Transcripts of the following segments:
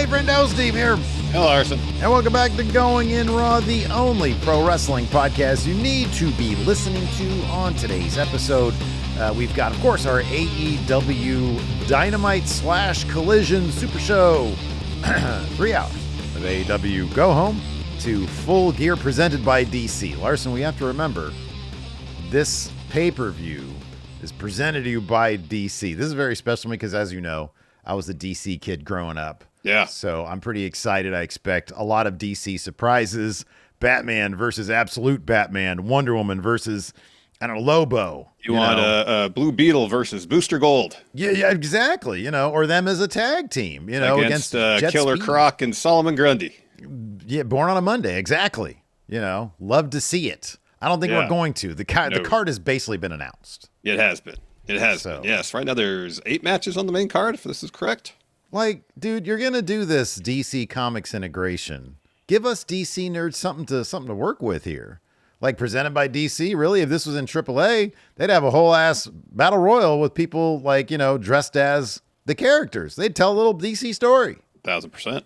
Friendo, Steve here. Hello, Larson. And welcome back to Going In Raw, the only pro wrestling podcast you need to be listening to. On today's episode, we've got, of course, our AEW Dynamite / Collision Super Show. 3 hours of AEW Go Home to Full Gear presented by DC. Larson, we have to remember, this pay-per-view is presented to you by DC. This is very special to me because, as you know, I was a DC kid growing up. Yeah. So I'm pretty excited. I expect a lot of DC surprises. Batman versus Absolute Batman. Wonder Woman versus, I don't know, Lobo. You want a Blue Beetle versus Booster Gold. Yeah, exactly. Or them as a tag team, against Jet Killer Speed. Croc and Solomon Grundy. Yeah, Born on a Monday. Exactly. Love to see it. I don't think we're going to. The card has basically been announced. It has been. It has been. Yes. Right now there's 8 matches on the main card, if this is correct. Like, dude, you're going to do this DC Comics integration. Give us DC nerds something to work with here. Like, presented by DC, really? If this was in AAA, they'd have a whole ass battle royal with people like, dressed as the characters. They'd tell a little DC story. 1000%.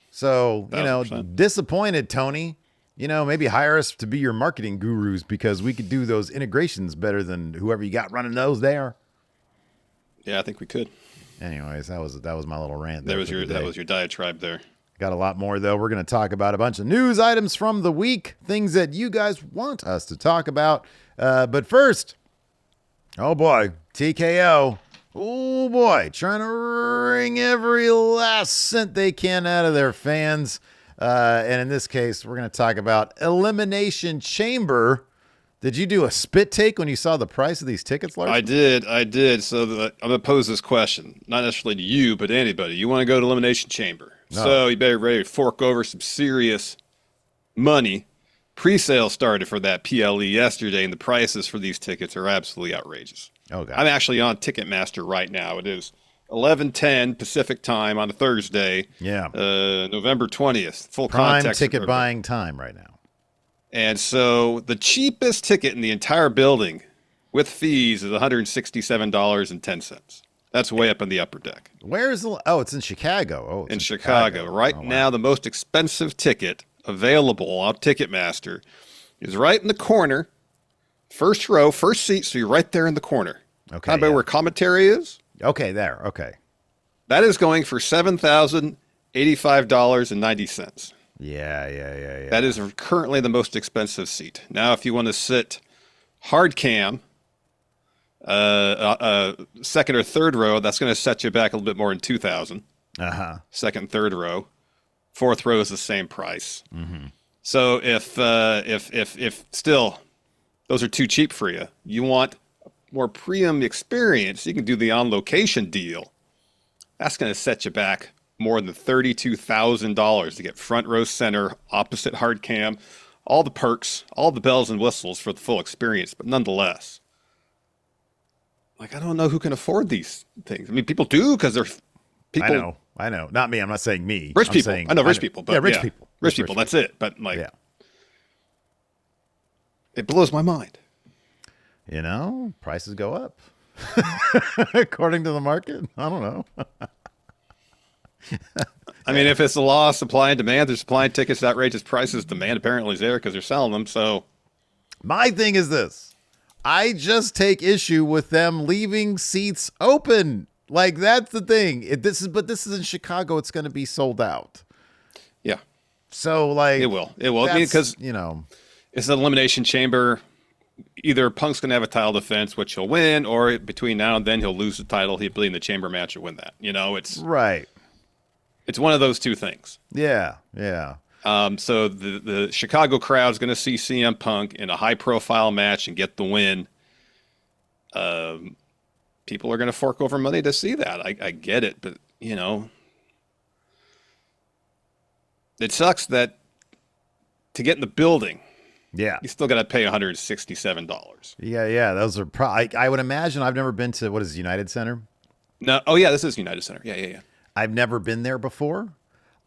So, 1000%. Disappointed, Tony. Maybe hire us to be your marketing gurus because we could do those integrations better than whoever you got running those there. Yeah, I think we could. Anyways, that was my little rant. That was your diatribe there. Got a lot more, though. We're going to talk about a bunch of news items from the week, things that you guys want us to talk about. But first, oh boy, TKO. Oh boy, trying to wring every last cent they can out of their fans. And in this case, we're going to talk about Elimination Chamber. Did you do a spit take when you saw the price of these tickets, Larson? I did. So I'm going to pose this question, not necessarily to you, but to anybody. You want to go to Elimination Chamber. No. So you better ready to fork over some serious money. Pre-sale started for that PLE yesterday, and the prices for these tickets are absolutely outrageous. Oh, God. I'm actually on Ticketmaster right now. It is 11:10 Pacific time on a Thursday. Yeah. November 20th. Full prime context ticket buying time right now. And so the cheapest ticket in the entire building with fees is $167.10. That's way up in the upper deck. Where is it's in Chicago. Oh, it's in Chicago. Right now, the most expensive ticket available on Ticketmaster is right in the corner. First row, first seat, so you're right there in the corner. Okay. Kind of where commentary is. Okay, there. Okay. That is going for $7,085.90. Yeah. That is currently the most expensive seat. Now, if you want to sit hard cam, second or third row, that's going to set you back a little bit more than $2,000. Second, third row, fourth row is the same price. Mm-hmm. So if still those are too cheap for you, you want a more premium experience, you can do the on location deal. That's going to set you back more than $32,000 to get front row center, opposite hard cam, all the perks, all the bells and whistles for the full experience. But nonetheless, I don't know who can afford these things. I mean, people do because they're people. I know. Not me. I'm not saying me. Rich people. I know rich people. But rich people. Rich people. That's it. But it blows my mind. Prices go up according to the market. I don't know. I mean, if it's the law of supply and demand, they're supplying tickets at outrageous prices. Demand apparently is there because they're selling them. So my thing is this. I just take issue with them leaving seats open. Like, that's the thing. This is in Chicago. It's going to be sold out. Yeah. So, like, it will. Because, it's an elimination chamber. Either Punk's going to have a title defense, which he'll win, or between now and then he'll lose the title. He'll be in the chamber match or win that. It's right. It's one of those two things. Yeah. So the Chicago crowd's going to see CM Punk in a high-profile match and get the win. People are going to fork over money to see that. I get it, but, it sucks that to get in the building, you still got to pay $167. Yeah. Those are I would imagine. I've never been to, what is it, United Center? No. Oh, yeah, this is United Center. Yeah. I've never been there before.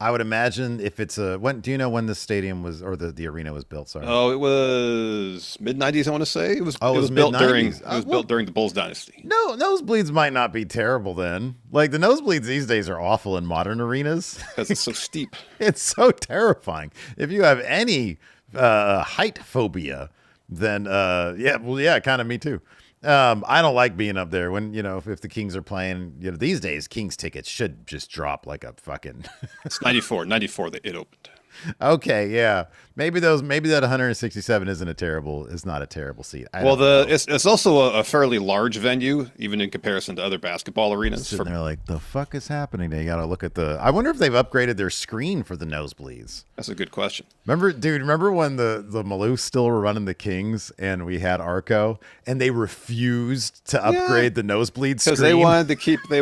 I would imagine if it's when do you know when the stadium was or the arena was built? Sorry. Oh, it was mid '90s. I want to say it was. Oh, It it was was built during. mid-90s. It was built during the Bulls dynasty. No, nosebleeds might not be terrible then. Like the nosebleeds these days are awful in modern arenas Because it's so steep. It's so terrifying. If you have any height phobia, then kind of me too. I don't like being up there when if the Kings are playing. These days Kings tickets should just drop like a fucking. It's 94 that it opened. Okay, yeah. Maybe that 167 is not a terrible seat. It's also a fairly large venue, even in comparison to other basketball arenas. Sitting there like, the fuck is happening? They got to look at I wonder if they've upgraded their screen for the nosebleeds. That's a good question. Remember when the Maloofs still were running the Kings and we had Arco and they refused to upgrade the nosebleed screen? Because they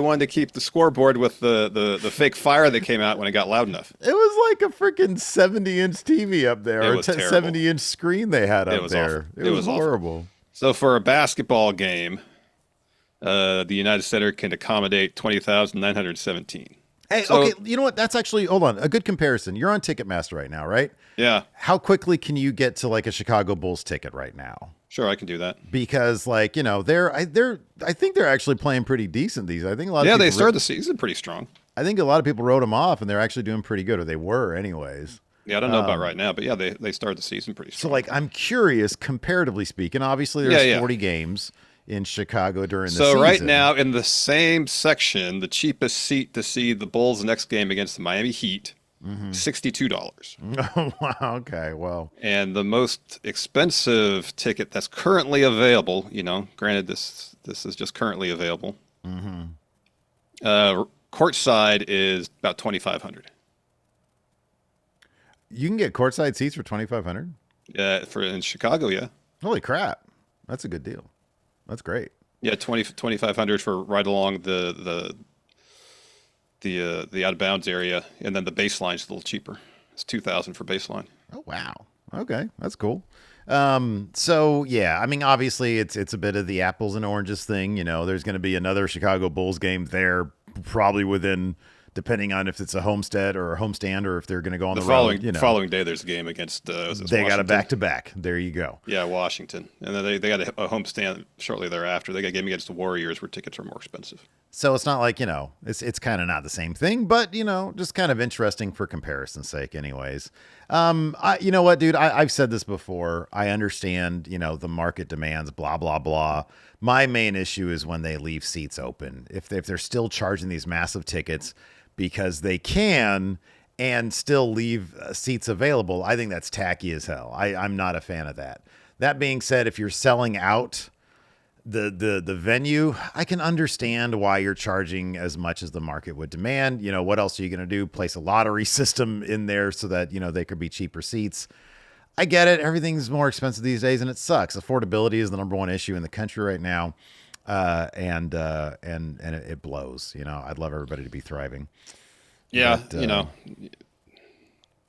wanted to keep the scoreboard with the fake fire that came out when it got loud enough. It was like a freaking 70-inch TV up there, or 70-inch screen they had up there. It was horrible. Awful. So for a basketball game, the United Center can accommodate 20,917. Hey, okay, you know what? That's actually, hold on, a good comparison. You're on Ticketmaster right now, right? Yeah. How quickly can you get to like a Chicago Bulls ticket right now? Sure, I can do that. Because I think they're actually playing pretty decent. I think a lot of people they started the season pretty strong. I think a lot of people wrote them off, and they're actually doing pretty good, or they were anyways. Yeah, I don't know about right now, but yeah, they started the season pretty strong. So, I'm curious, comparatively speaking, obviously there's 40 games in Chicago during the season. So right now, in the same section, the cheapest seat to see the Bulls' next game against the Miami Heat, $62. Oh, wow, okay, well. And the most expensive ticket that's currently available, granted this is just currently available, courtside is about $2,500. You can get courtside seats for $2,500? In Chicago, yeah. Holy crap. That's a good deal. That's great. Yeah, $2,500 for right along the out of bounds area, and then the baseline's a little cheaper. It's $2,000 for baseline. Oh wow. Okay, that's cool. So yeah, I mean, obviously it's a bit of the apples and oranges thing. There's going to be another Chicago Bulls game there, probably within, depending on if it's a homestead or a homestand, or if they're going to go on the road. The following day, there's a game against. They Washington. Got a back-to-back. There you go. Yeah, Washington, and then they got a homestand shortly thereafter. They got a game against the Warriors, where tickets are more expensive. So it's not like it's kind of not the same thing, but just kind of interesting for comparison's sake, anyways. You know what, dude? I've said this before. I understand, the market demands, blah blah blah. My main issue is when they leave seats open. If they're still charging these massive tickets because they can and still leave seats available, I think that's tacky as hell. I'm not a fan of that. That being said, if you're selling out the venue, I can understand why you're charging as much as the market would demand. What else are you going to do? Place a lottery system in there so that, they could be cheaper seats. I get it. Everything's more expensive these days and it sucks. Affordability is the number one issue in the country right now. And it blows. I'd love everybody to be thriving. Yeah. But,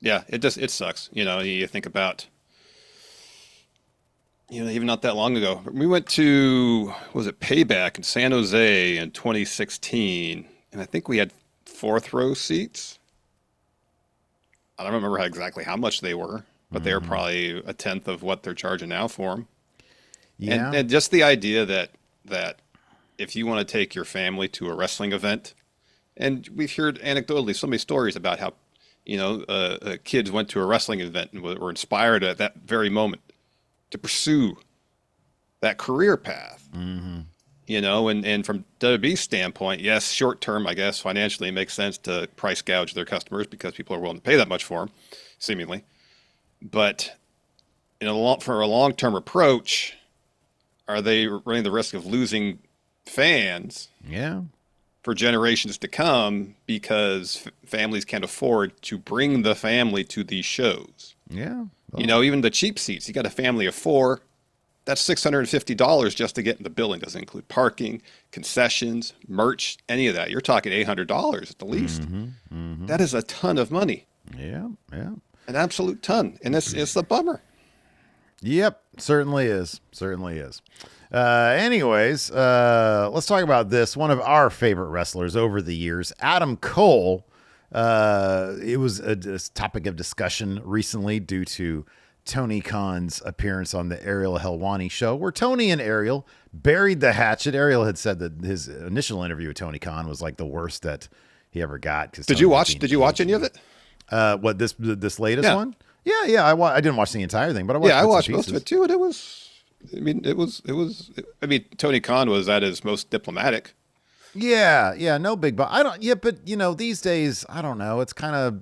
yeah, it sucks. You think about, even not that long ago, we went to, Payback in San Jose in 2016, and I think we had fourth row seats. I don't remember exactly how much they were, but they were probably a tenth of what they're charging now for them. Yeah. And just the idea that if you want to take your family to a wrestling event, and we've heard anecdotally so many stories about how, kids went to a wrestling event and were inspired at that very moment to pursue that career path, and from WWE's standpoint, yes, short term, I guess financially it makes sense to price gouge their customers because people are willing to pay that much for them, seemingly. But for a long term approach, are they running the risk of losing fans? Yeah. For generations to come because families can't afford to bring the family to these shows. Yeah. Even the cheap seats, you got a family of 4, that's $650 just to get in the building. Doesn't include parking, concessions, merch, any of that. You're talking $800 at the least. That is a ton of money. Yeah, yeah. An absolute ton. And it's a bummer. Yep, certainly is. Certainly is. Anyways, let's talk about this. One of our favorite wrestlers over the years, Adam Cole, It was a topic of discussion recently due to Tony Khan's appearance on the Ariel Helwani show, where Tony and Ariel buried the hatchet. Ariel had said that his initial interview with Tony Khan was like the worst that he ever got. Did you watch any of it? What this latest one? Yeah. I didn't watch the entire thing, but I watched most of it too, and it was. I mean, Tony Khan was at his most diplomatic. Yeah, no big, but I don't. Yeah, but these days, I don't know. It's kind of.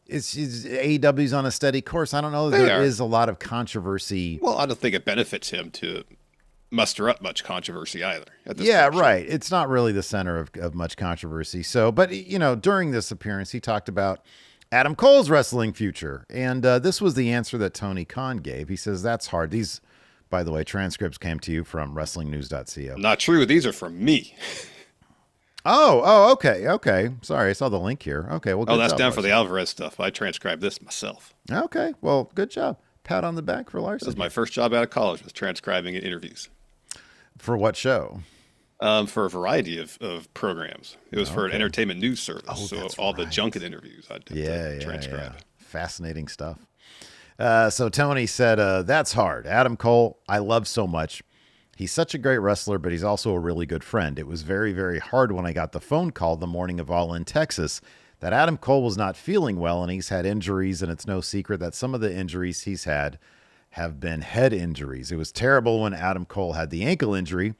It's AEW's on a steady course. I don't know. There is a lot of controversy. Well, I don't think it benefits him to muster up much controversy either. Right. It's not really the center of much controversy. So, but during this appearance, he talked about Adam Cole's wrestling future, and this was the answer that Tony Khan gave. He says that's hard. These, by the way, transcripts came to you from WrestlingNews.co. Not true. These are from me. Oh, okay. Sorry, I saw the link here. Okay, well, that's down for the Alvarez stuff. I transcribed this myself. Okay, well, good job. Pat on the back for Larson. This was my first job out of college, was transcribing interviews. For what show? For a variety of programs. It was for an entertainment news service, so all the junket interviews I'd transcribe. Yeah. Fascinating stuff. So Tony said, that's hard. Adam Cole, I love so much. He's such a great wrestler, but he's also a really good friend. It was very, very hard when I got the phone call the morning of All In Texas that Adam Cole was not feeling well, and he's had injuries, and it's no secret that some of the injuries he's had have been head injuries. It was terrible when Adam Cole had the ankle injury,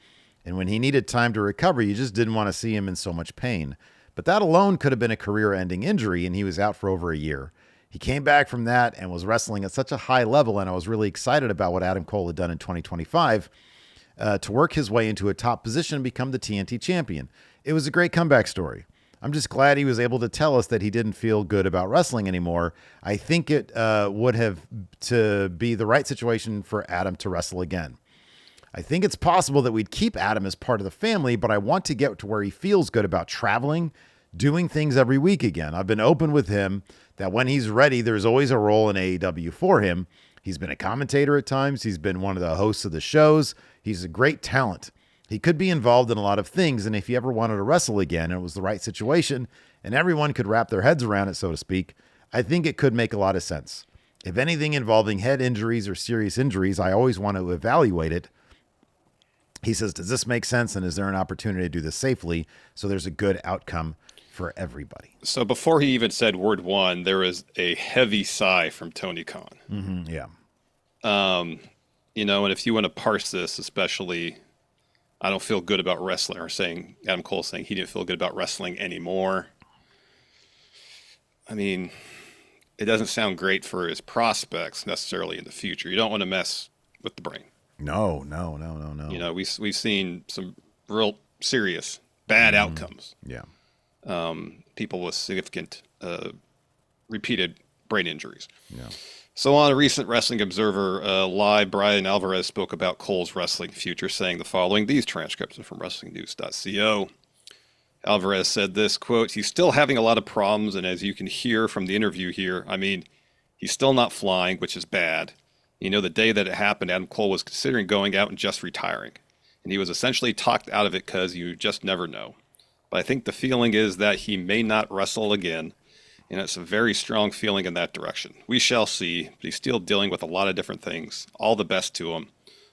and when he needed time to recover, you just didn't want to see him in so much pain. But that alone could have been a career-ending injury, and he was out for over a year. He came back from that and was wrestling at such a high level, and I was really excited about what Adam Cole had done in 2025 to work his way into a top position and become the TNT champion. It was a great comeback story. I'm just glad he was able to tell us that he didn't feel good about wrestling anymore. I think it would have to be the right situation for Adam to wrestle again. I think it's possible that we'd keep Adam as part of the family, but I want to get to where he feels good about traveling, doing things every week again. I've been open with him that when he's ready, there's always a role in AEW for him. He's been a commentator at times. He's been one of the hosts of the shows. He's a great talent. He could be involved in a lot of things, and if he ever wanted to wrestle again and it was the right situation and everyone could wrap their heads around it, so to speak, I think it could make a lot of sense. If anything involving head injuries or serious injuries, I always want to evaluate it. He says, does this make sense, and is there an opportunity to do this safely so there's a good outcome for everybody? So before he even said word one, there was a heavy sigh from Tony Khan. Mm-hmm, yeah. And if you want to parse this, especially, I don't feel good about wrestling, or Adam Cole saying he didn't feel good about wrestling anymore. I mean, it doesn't sound great for his prospects necessarily in the future. You don't want to mess with the brain. No. We've seen some real serious bad outcomes. Yeah. People with significant repeated brain injuries. Yeah. So on a recent Wrestling Observer Live, Brian Alvarez spoke about Cole's wrestling future, saying the following. These transcripts are from WrestlingNews.co. Alvarez said this, quote, he's still having a lot of problems, and as you can hear from the interview here, I mean, he's still not flying, which is bad. The day that it happened, Adam Cole was considering going out and just retiring. And he was essentially talked out of it because you just never know. But I think the feeling is that he may not wrestle again, and it's a very strong feeling in that direction. We shall see, but he's still dealing with a lot of different things. All the best to him.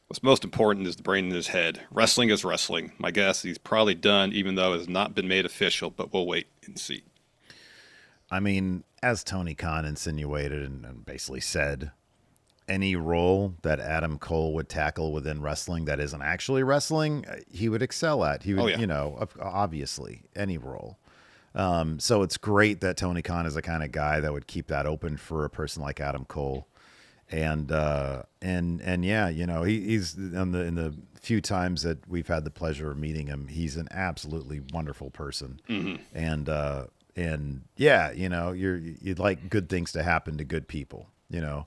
What's most important is the brain in his head. Wrestling is wrestling. My guess he's probably done, even though it has not been made official, but we'll wait and see. I mean, as Tony Khan insinuated and basically said, any role that Adam Cole would tackle within wrestling that isn't actually wrestling, he would excel at. He would, obviously, any role. So it's great that Tony Khan is the kind of guy that would keep that open for a person like Adam Cole. And yeah, he's in the few times that we've had the pleasure of meeting him, he's an absolutely wonderful person. Mm-hmm. And yeah, you'd like good things to happen to good people, Yeah.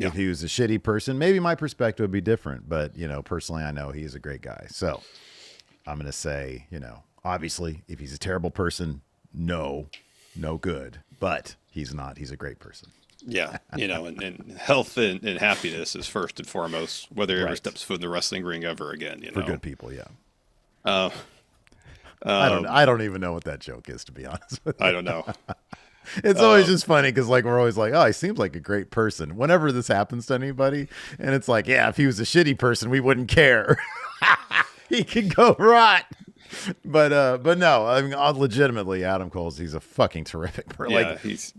If he was a shitty person, maybe my perspective would be different. But, personally, I know he's a great guy. So I'm going to say, obviously, if he's a terrible person, no good. But he's not. He's a great person. Yeah. And health and happiness is first and foremost, whether he ever steps foot in the wrestling ring ever again. For good people, yeah. I don't even know what that joke is, to be honest with you. I don't know. It's always just funny because like we're always like, oh, he seems like a great person. Whenever this happens to anybody, and it's like, yeah, if he was a shitty person, we wouldn't care. He could go rot. But no, I mean, legitimately, Adam Cole's he's a fucking terrific person. Yeah, like, he's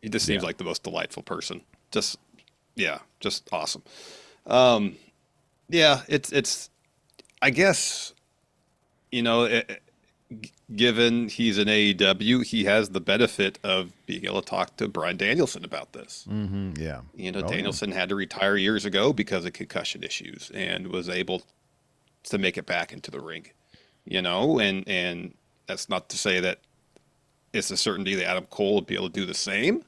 he just seems like the most delightful person. Just awesome. Yeah, it's I guess given he's an AEW, he has the benefit of being able to talk to Bryan Danielson about this. Mm-hmm, yeah. Danielson had to retire years ago because of concussion issues and was able to make it back into the ring. And that's not to say that it's a certainty that Adam Cole would be able to do the same,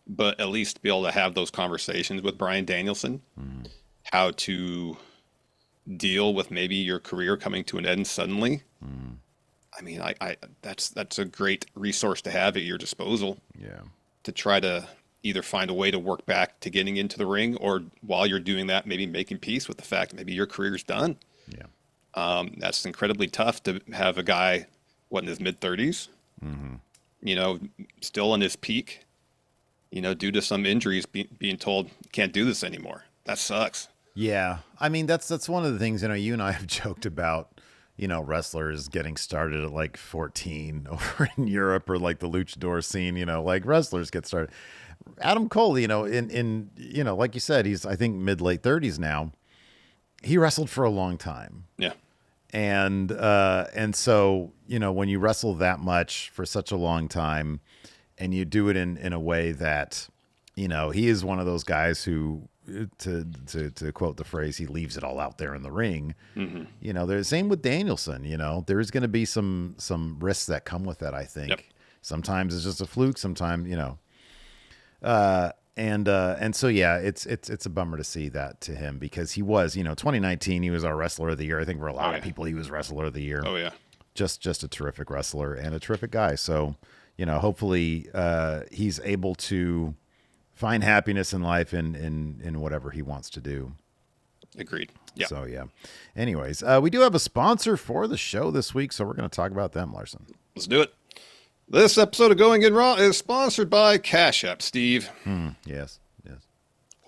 but at least be able to have those conversations with Bryan Danielson, how to deal with maybe your career coming to an end suddenly. I mean, I that's a great resource to have at your disposal. Yeah. To try to either find a way to work back to getting into the ring, or while you're doing that, maybe making peace with the fact that maybe your career's done. Yeah. That's incredibly tough to have a guy, in his mid-30s, still in his peak, due to some injuries, being told you can't do this anymore. That sucks. Yeah. I mean, that's one of the things, you and I have joked about, wrestlers getting started at like 14 over in Europe, or like the luchador scene, like wrestlers get started. Adam Cole, in like you said, he's, I think, mid-late 30s now. He wrestled for a long time. Yeah. And so, when you wrestle that much for such a long time and you do it in a way that, he is one of those guys who, to quote the phrase, he leaves it all out there in the ring. There's same with Danielson. There's going to be some risks that come with that. I think sometimes it's just a fluke. Sometimes, and so yeah, it's a bummer to see that to him, because he was, 2019, he was our wrestler of the year. I think for a lot of people, he was wrestler of the year. Oh yeah, just a terrific wrestler and a terrific guy. So, hopefully, he's able to find happiness in life in whatever he wants to do. Agreed. Yeah. So, yeah. Anyways, we do have a sponsor for the show this week, so we're going to talk about them, Larson. Let's do it. This episode of Going In Raw is sponsored by Cash App, Steve. Yes.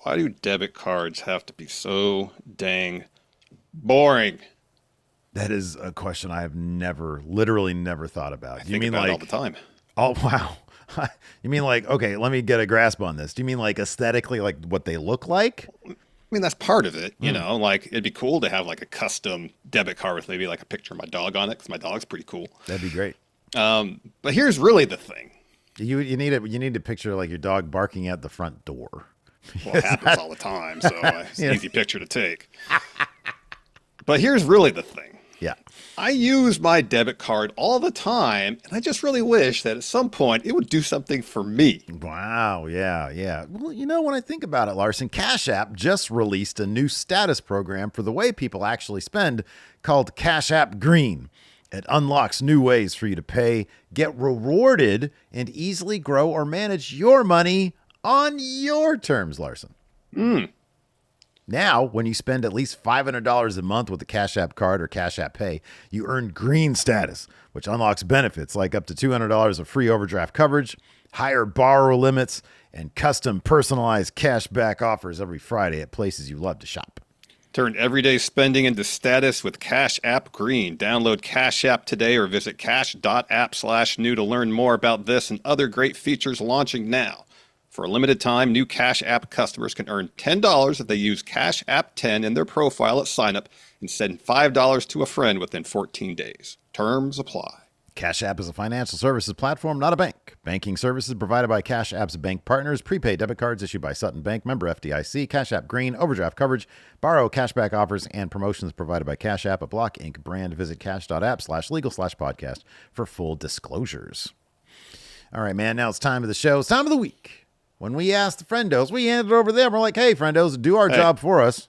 Why do debit cards have to be so dang boring? That is a question I have literally never thought about. You mean like all the time? Oh, wow. You mean like, okay, let me get a grasp on this. Do you mean like aesthetically, like what they look like? I mean, that's part of it, like it'd be cool to have like a custom debit card with maybe like a picture of my dog on it, because my dog's pretty cool. That'd be great. But here's really the thing. You need to picture like your dog barking at the front door. Well, it happens all the time, so it's an easy picture to take. But here's really the thing. Yeah. I use my debit card all the time, and I just really wish that at some point it would do something for me. Wow, yeah. Well, when I think about it, Larson, Cash App just released a new status program for the way people actually spend called Cash App Green. It unlocks new ways for you to pay, get rewarded, and easily grow or manage your money on your terms, Larson. Now, when you spend at least $500 a month with a Cash App card or Cash App Pay, you earn green status, which unlocks benefits like up to $200 of free overdraft coverage, higher borrow limits, and custom personalized cash back offers every Friday at places you love to shop. Turn everyday spending into status with Cash App Green. Download Cash App today or visit cash.app/new to learn more about this and other great features launching now. For a limited time, new Cash App customers can earn $10 if they use Cash App 10 in their profile at signup and send $5 to a friend within 14 days. Terms apply. Cash App is a financial services platform, not a bank. Banking services provided by Cash App's bank partners. Prepaid debit cards issued by Sutton Bank, member FDIC. Cash App Green, overdraft coverage, borrow, cashback offers, and promotions provided by Cash App, a Block Inc. brand. Visit cash.app/legal/podcast for full disclosures. All right, man, now it's time of the show. It's time of the week. When we asked the friendos, we handed it over to them. We're like, hey, friendos, do our job for us.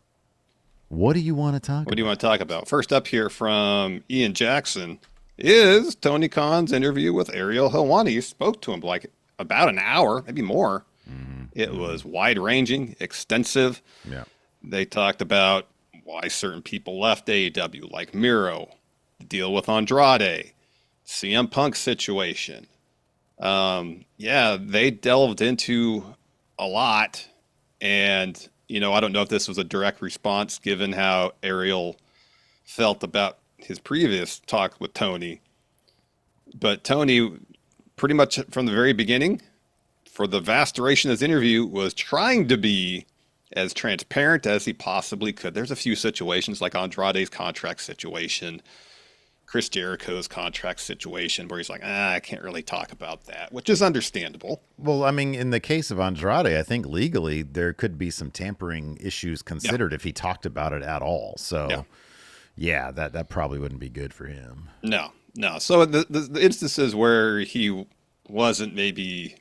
What do you want to talk about? What do you want to talk about? First up here from Ian Jackson is Tony Khan's interview with Ariel Helwani. He spoke to him like about an hour, maybe more. It was wide-ranging, extensive. Yeah. They talked about why certain people left AEW, like Miro, the deal with Andrade, CM Punk's situation, Yeah, they delved into a lot. And, I don't know if this was a direct response given how Ariel felt about his previous talk with Tony. But Tony, pretty much from the very beginning, for the vast duration of this interview, was trying to be as transparent as he possibly could. There's a few situations like Andrade's contract situation, Chris Jericho's contract situation, where he's like, I can't really talk about that, which is understandable. Well, I mean, in the case of Andrade, I think legally there could be some tampering issues considered if he talked about it at all. So, yeah, that probably wouldn't be good for him. No. So the instances where he wasn't maybe...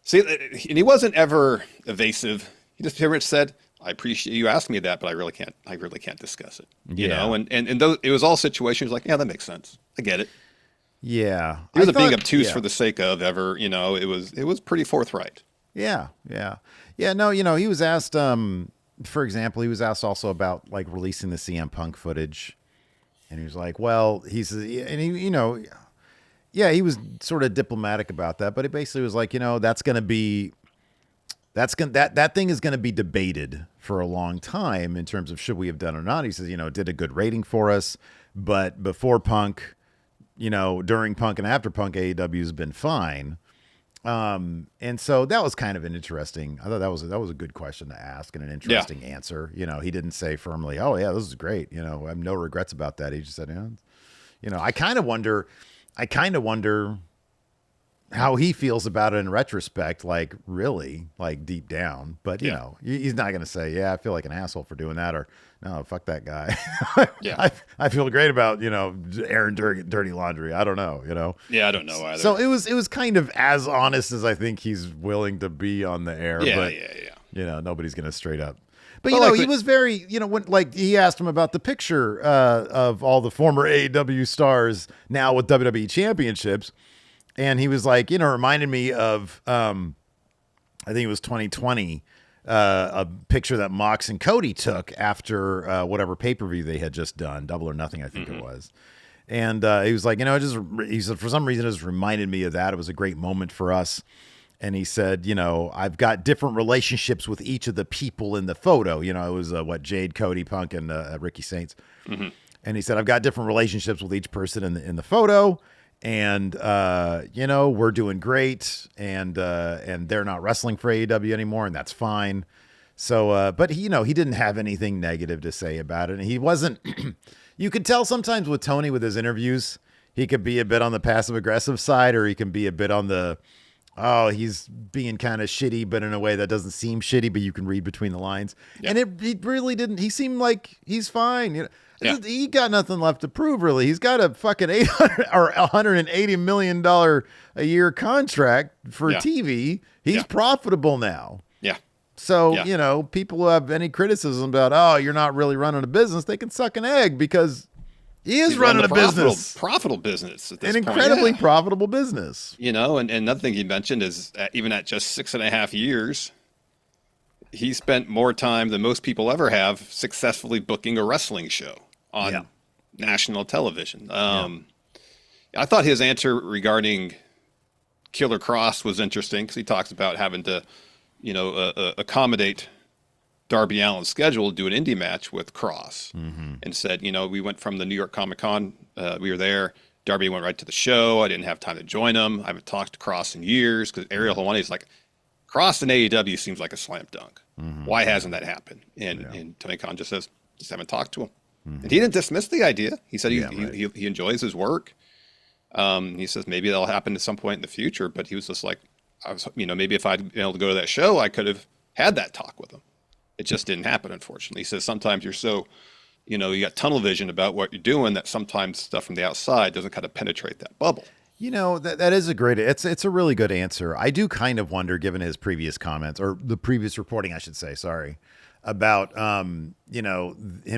See, and he wasn't ever evasive. He just pretty much said, I appreciate you asking me that, but I really can't discuss it. You know, and those, it was all situations like, yeah, that makes sense. I get it. Yeah. He wasn't being obtuse for the sake of ever, it was pretty forthright. Yeah. No, he was asked, for example, he was asked also about like releasing the CM Punk footage. And he was like, well, he was sort of diplomatic about that, but it basically was like, that thing is going to be debated for a long time in terms of should we have done it or not. He says, it did a good rating for us, but before Punk, during Punk and after Punk, AEW has been fine. And so that was kind of an interesting, I thought that was a good question to ask and an interesting answer. He didn't say firmly, oh yeah, this is great. I have no regrets about that. He just said, I kind of wonder how he feels about it in retrospect, like really, like deep down. But he's not going to say, "Yeah, I feel like an asshole for doing that," or "No, fuck that guy." I feel great about airing dirty laundry. I don't know. Yeah, I don't know either. So it was kind of as honest as I think he's willing to be on the air. Yeah. Nobody's going to straight up. But he was very, when he asked him about the picture of all the former AEW stars now with WWE championships. And he was like, reminded me of, I think it was 2020, a picture that Mox and Cody took after whatever pay-per-view they had just done, Double or Nothing, I think it was. And he was like, he said, for some reason, it just reminded me of that. It was a great moment for us. And he said, I've got different relationships with each of the people in the photo. It was Jade, Cody, Punk, and Ricky Saints. Mm-hmm. And he said, I've got different relationships with each person in the photo. And, we're doing great. And they're not wrestling for AEW anymore. And that's fine. So, but he didn't have anything negative to say about it. And he wasn't, you could tell sometimes with Tony with his interviews, he could be a bit on the passive aggressive side, or he can be a bit on the, he's being kind of shitty, but in a way that doesn't seem shitty, but you can read between the lines. Yeah. And he really didn't. He seemed like he's fine. He got nothing left to prove, really. He's got a fucking $180 million a year contract for TV. He's profitable now. Yeah. So, people who have any criticism about, you're not really running a business, they can suck an egg because he's running a profitable business at this point. An incredibly profitable business. And another thing he mentioned is even at just 6.5 years, he spent more time than most people ever have successfully booking a wrestling show on national television. I thought his answer regarding Killer Cross was interesting because he talks about having to, accommodate Darby Allin's schedule to do an indie match with Cross, and said, we went from the New York Comic Con, we were there. Darby went right to the show. I didn't have time to join him. I haven't talked to Cross in years because Ariel Helwani is like, Cross in AEW seems like a slam dunk. Why hasn't that happened? And Tony Khan just says, just haven't talked to him. And he didn't dismiss the idea. He said he enjoys his work. He says maybe that'll happen at some point in the future, but he was just like, maybe if I'd been able to go to that show, I could have had that talk with him. It just didn't happen, unfortunately. He says sometimes you're so, you got tunnel vision about what you're doing that sometimes stuff from the outside doesn't kind of penetrate that bubble. That is it's a really good answer. I do kind of wonder, given his previous comments, or the previous reporting, I should say, about, him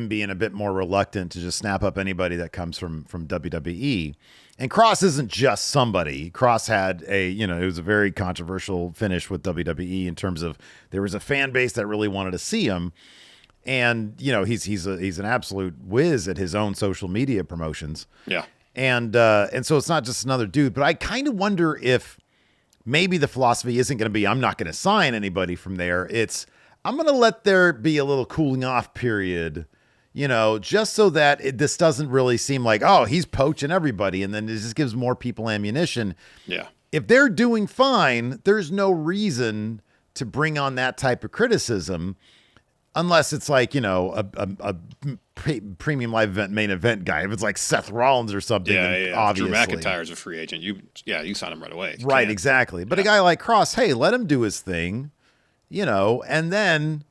being a bit more reluctant to just snap up anybody that comes from WWE. And Cross isn't just somebody. Cross had it was a very controversial finish with WWE in terms of there was a fan base that really wanted to see him. And, he's an absolute whiz at his own social media promotions. Yeah. And so it's not just another dude, but I kind of wonder if maybe the philosophy isn't going to be, I'm not going to sign anybody from there. It's, I'm going to let there be a little cooling off period, just so that this doesn't really seem like, oh, he's poaching everybody. And then it just gives more people ammunition. Yeah. If they're doing fine, there's no reason to bring on that type of criticism. Unless it's like, a premium live event main event guy. If it's like Seth Rollins or something, yeah. Obviously. Drew McIntyre's a free agent. You sign him right away. Right, exactly. But a guy like Cross, hey, let him do his thing, and then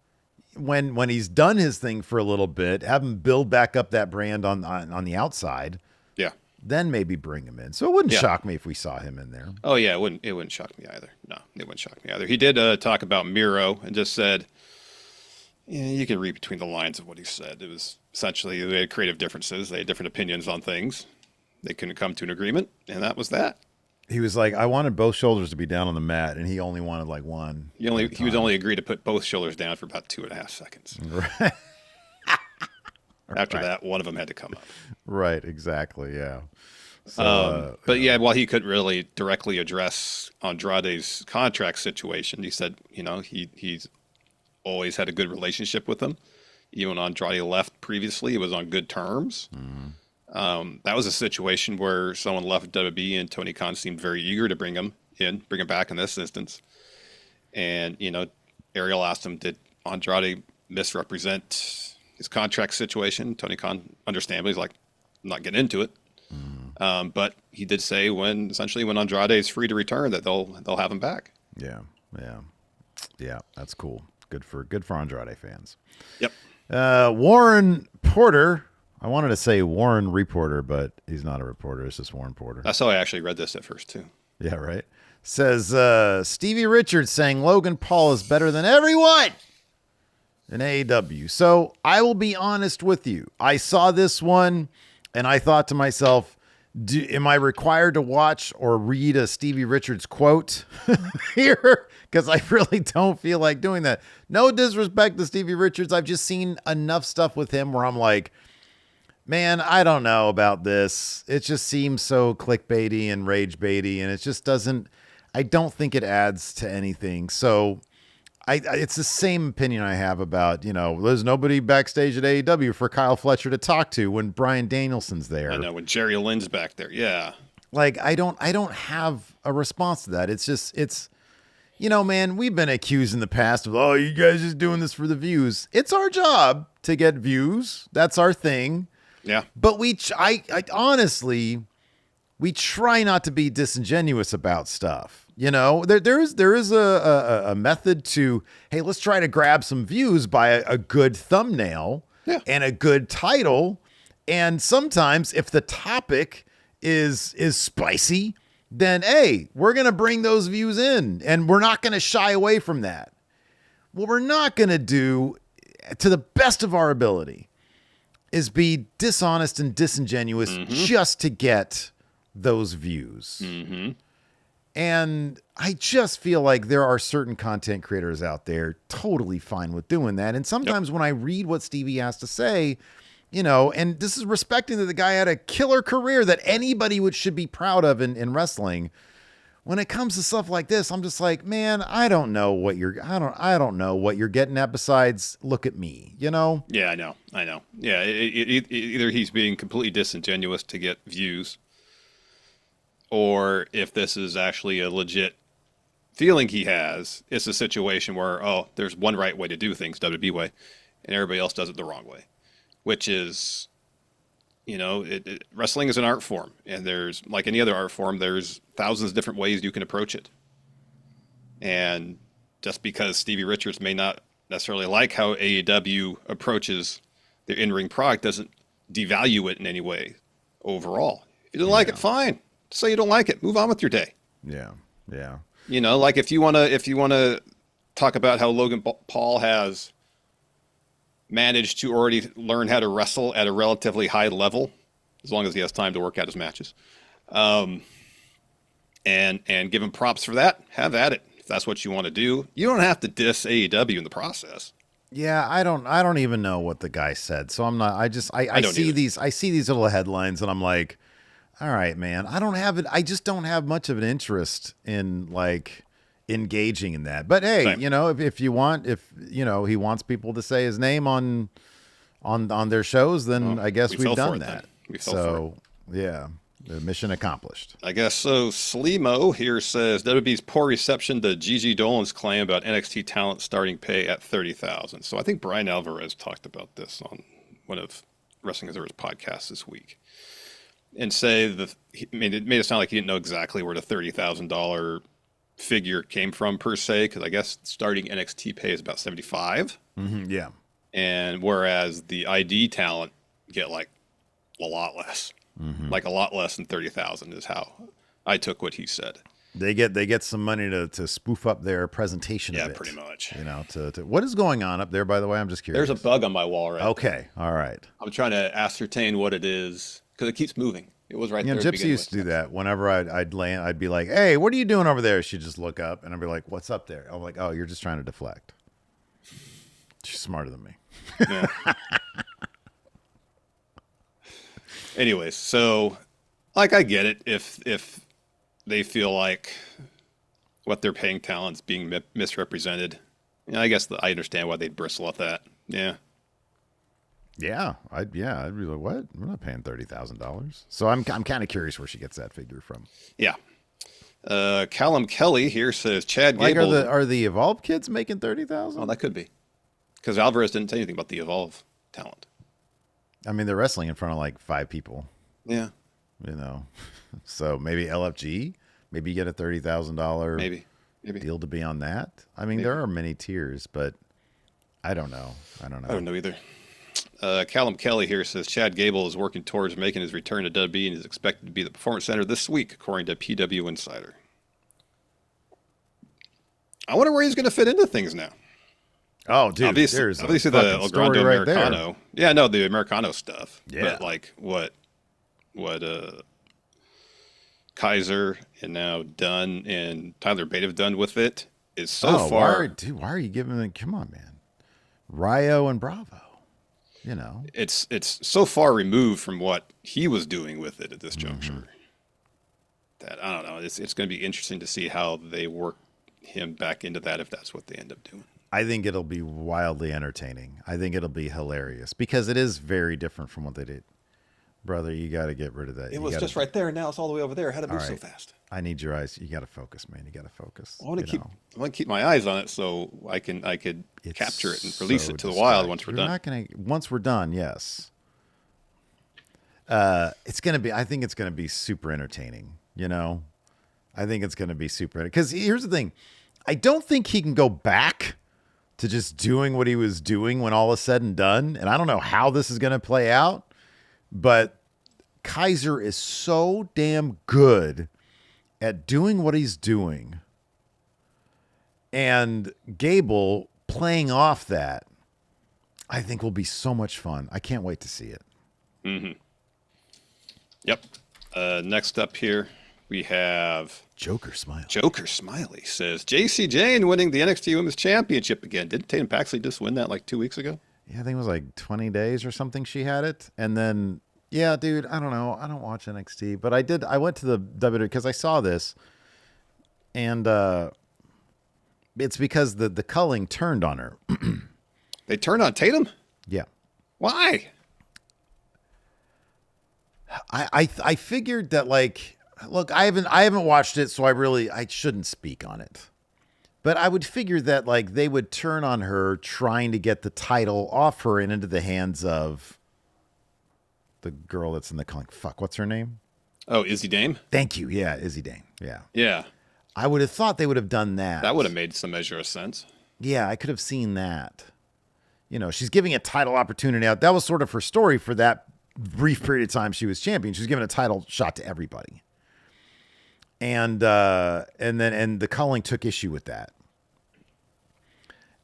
when he's done his thing for a little bit, have him build back up that brand on the outside. Yeah. Then maybe bring him in. So it wouldn't shock me if we saw him in there. Oh yeah, it wouldn't shock me either. No, it wouldn't shock me either. He did talk about Miro and just said, you can read between the lines of what he said. It was essentially they had creative differences. They had different opinions on things. They couldn't come to an agreement, and that was that. He was like, I wanted both shoulders to be down on the mat, and he only wanted like one. He would only agree to put both shoulders down for about 2.5 seconds. Right. After that, one of them had to come up. Right, exactly, yeah. So, but yeah, while he couldn't really directly address Andrade's contract situation, he said, he's always had a good relationship with him. Even when Andrade left previously, it was on good terms. Mm-hmm. That was a situation where someone left WWE and Tony Khan seemed very eager to bring him back in this instance. And, Ariel asked him, did Andrade misrepresent his contract situation? Tony Khan, understandably, is like, I'm not getting into it. Mm-hmm. But he did say when Andrade is free to return that they'll have him back. Yeah. That's cool. Good for Andrade fans. Yep. Warren Porter. I wanted to say Warren Reporter, but he's not a reporter. It's just Warren Porter. That's how I actually read this at first too. Yeah, right. Says Stevie Richards saying Logan Paul is better than everyone in AEW. So I will be honest with you. I saw this one and I thought to myself, am I required to watch or read a Stevie Richards quote here? Because I really don't feel like doing that. No disrespect to Stevie Richards. I've just seen enough stuff with him where I'm like, man, I don't know about this. It just seems so clickbaity and rage baity, and it just doesn't, I don't think it adds to anything. So it's the same opinion I have about, there's nobody backstage at AEW for Kyle Fletcher to talk to when Bryan Danielson's there. I know, when Jerry Lynn's back there. Yeah. Like, I don't have a response to that. It's, man, we've been accused in the past of, oh, you guys just doing this for the views. It's our job to get views. That's our thing. Yeah. But I honestly, we try not to be disingenuous about stuff. There is a method to, hey, let's try to grab some views by a good thumbnail and a good title. And sometimes if the topic is spicy, then, hey, we're going to bring those views in and we're not going to shy away from that. What we're not going to do, to the best of our ability, is be dishonest and disingenuous just to get those views. Mm-hmm. And I just feel like there are certain content creators out there totally fine with doing that. And sometimes when I read what Stevie has to say, and this is respecting that the guy had a killer career that anybody should be proud of in wrestling. When it comes to stuff like this, I'm just like, man, I don't know what you're getting at besides look at me, Yeah, I know. Yeah. Either he's being completely disingenuous to get views, or if this is actually a legit feeling he has, it's a situation where, there's one right way to do things, WWE way, and everybody else does it the wrong way, which is, wrestling is an art form, and there's, like any other art form, there's thousands of different ways you can approach it. And just because Stevie Richards may not necessarily like how AEW approaches their in-ring product doesn't devalue it in any way overall. If you don't like it, fine. Say you don't like it. Move on with your day. Yeah. Like if you wanna talk about how Logan Paul has managed to already learn how to wrestle at a relatively high level, as long as he has time to work out his matches, and give him props for that, have at it. If that's what you want to do, you don't have to diss AEW in the process. Yeah, I don't even know what the guy said, so I'm not. I see these little headlines, and I'm like, all right, man. I don't have it. I just don't have much of an interest in like engaging in that. But hey, Same. you know, if he wants people to say his name on their shows, then I guess we've done that. So yeah, the mission accomplished. I guess so. Sleemo here says WWE's poor reception to Gigi Dolan's claim about NXT talent starting pay at $30,000. So I think Brian Alvarez talked about this on one of Wrestling Observer's podcasts this week, and say it made it sound like he didn't know exactly where the $30,000 figure came from per se, because I guess starting NXT pay is about $75,000. Mm-hmm, yeah, and whereas the ID talent get like a lot less. Like a lot less than $30,000 is how I took what he said. They get some money to spoof up their presentation. Yeah, a bit, pretty much. You know, to what is going on up there? By the way, I'm just curious. There's a bug on my wall right Okay, there. All right. I'm trying to ascertain what it is because it keeps moving. It was right there. Gypsy used to do that. Whenever I'd land, I'd be like, "Hey, what are you doing over there?" She'd just look up, and I'd be like, "What's up there?" I'm like, "Oh, you're just trying to deflect." She's smarter than me. Yeah. Anyways, so like I get it if they feel like what they're paying talent's being misrepresented. You know, I guess I understand why they'd bristle at that. Yeah. Yeah, I'd be like, what? We're not paying $30,000. So I'm kind of curious where she gets that figure from. Yeah. Callum Kelly here says Chad Gable. Like, are the Evolve kids making $30,000? Oh, that could be, because Alvarez didn't say anything about the Evolve talent. I mean, they're wrestling in front of like 5 people. Yeah. You know, so maybe LFG, maybe you get a $30,000 maybe deal to be on that. I mean, there are many tiers, but I don't know. I don't know either. Callum Kelly here says Chad Gable is working towards making his return to WWE and is expected to be at the Performance Center this week, according to PW Insider. I wonder where he's going to fit into things now. Oh, dude, obviously the El Grande right Americano. There. Yeah, no, the Americano stuff. Yeah. But like what Kaiser and now Dunn and Tyler Bate have done with it is so far. Why are you giving them? Come on, man. Rio and Bravo. You know, it's so far removed from what he was doing with it at this juncture that I don't know. It's going to be interesting to see how they work him back into that if that's what they end up doing. I think it'll be wildly entertaining. I think it'll be hilarious because it is very different from what they did. Brother, you got to get rid of that. It was just right there, and now it's all the way over there. How did it move so fast? I need your eyes. You got to focus, man. You got to focus. I want to keep my eyes on it so I could capture it and release it to the wild once we're done. Once we're done, yes. It's gonna be. I think it's gonna be super entertaining. You know, I think it's gonna be super. Because here's the thing, I don't think he can go back to just doing what he was doing when all is said and done. And I don't know how this is gonna play out. But Kaiser is so damn good at doing what he's doing. And Gable playing off that, I think will be so much fun. I can't wait to see it. Mm-hmm. Yep. Next up here, we have Joker Smiley. Joker Smiley says, JC Jane winning the NXT Women's Championship again. Didn't Tatum Paxley just win that like 2 weeks ago? Yeah, I think it was like 20 days or something she had it. And then, yeah, dude, I don't know. I don't watch NXT, but I went to the WWE because I saw this. And it's because the culling turned on her. They turned on Tatum? Yeah. Why? I figured that, like, look, I haven't watched it, so I shouldn't speak on it. But I would figure that, like, they would turn on her trying to get the title off her and into the hands of the girl that's in the calling. Fuck, what's her name? Oh, Izzy Dame? Thank you. Yeah, Izzy Dame. Yeah. Yeah. I would have thought they would have done that. That would have made some measure of sense. Yeah, I could have seen that. You know, she's giving a title opportunity out. That was sort of her story for that brief period of time she was champion. She was giving a title shot to everybody. And the culling took issue with that.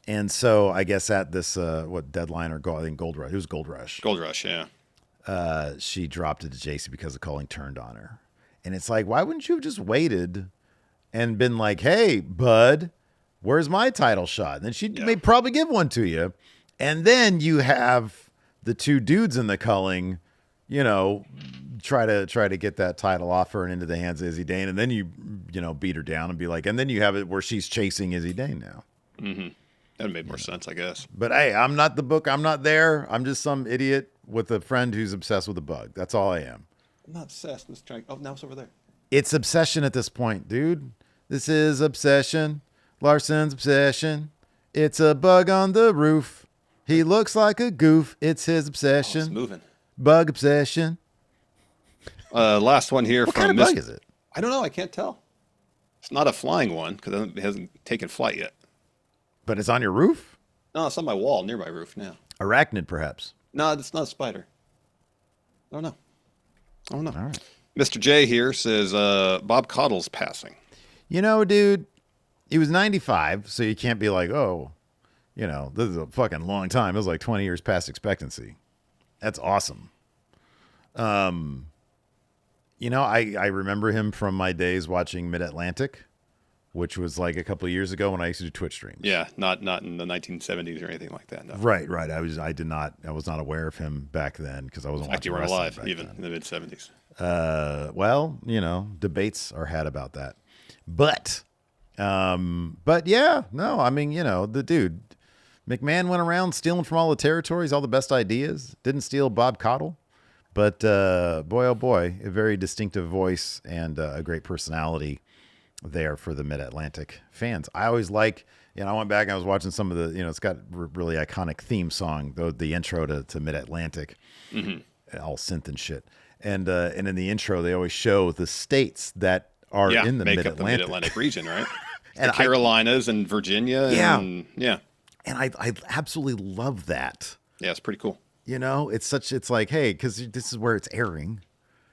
And so I guess at this deadline or I think Gold Rush. It was Gold Rush. Gold Rush, yeah. She dropped it to JC because the culling turned on her. And it's like, why wouldn't you have just waited and been like, hey, bud, where's my title shot? And then she may probably give one to you. And then you have the two dudes in the culling you know, try to get that title off her and into the hands of Izzy Dane, and then you beat her down and be like, and then you have it where she's chasing Izzy Dane now. Mm-hmm. That made more sense, I guess. But hey, I'm not the book. I'm not there. I'm just some idiot with a friend who's obsessed with a bug. That's all I am. I'm not obsessed. I'm just trying. Oh, now it's over there. It's obsession at this point, dude. This is obsession. Larson's obsession. It's a bug on the roof. He looks like a goof. It's his obsession. It's moving. Bug obsession. Last one here what from kind of bug is it? I don't know. I can't tell. It's not a flying one because it hasn't taken flight yet. But it's on your roof? No, it's on my wall near my roof now. Arachnid, perhaps. No, it's not a spider. I don't know. All right. Mr. J here says Bob Caudle's passing. You know, dude, he was 95, so you can't be like, oh, this is a fucking long time. It was like 20 years past expectancy. That's awesome. I remember him from my days watching Mid-Atlantic, which was like a couple of years ago when I used to do Twitch streams. Yeah, not in the 1970s or anything like that. No. Right. I was not aware of him back then because I wasn't watching. You weren't alive even then. in the mid-70s. Debates are had about that, but yeah, no, I mean, the dude, McMahon went around stealing from all the territories, all the best ideas. Didn't steal Bob Caudle, but boy, oh boy, a very distinctive voice and a great personality there for the Mid-Atlantic fans. I always like, I went back and I was watching some of the, it's got really iconic theme song, the intro to Mid-Atlantic, all synth and shit. And in the intro, they always show the states that are in the make Mid-Atlantic. Up the Mid-Atlantic region, right? And the Carolinas and Virginia. And I absolutely love that. Yeah, it's pretty cool. It's like, hey, because this is where it's airing.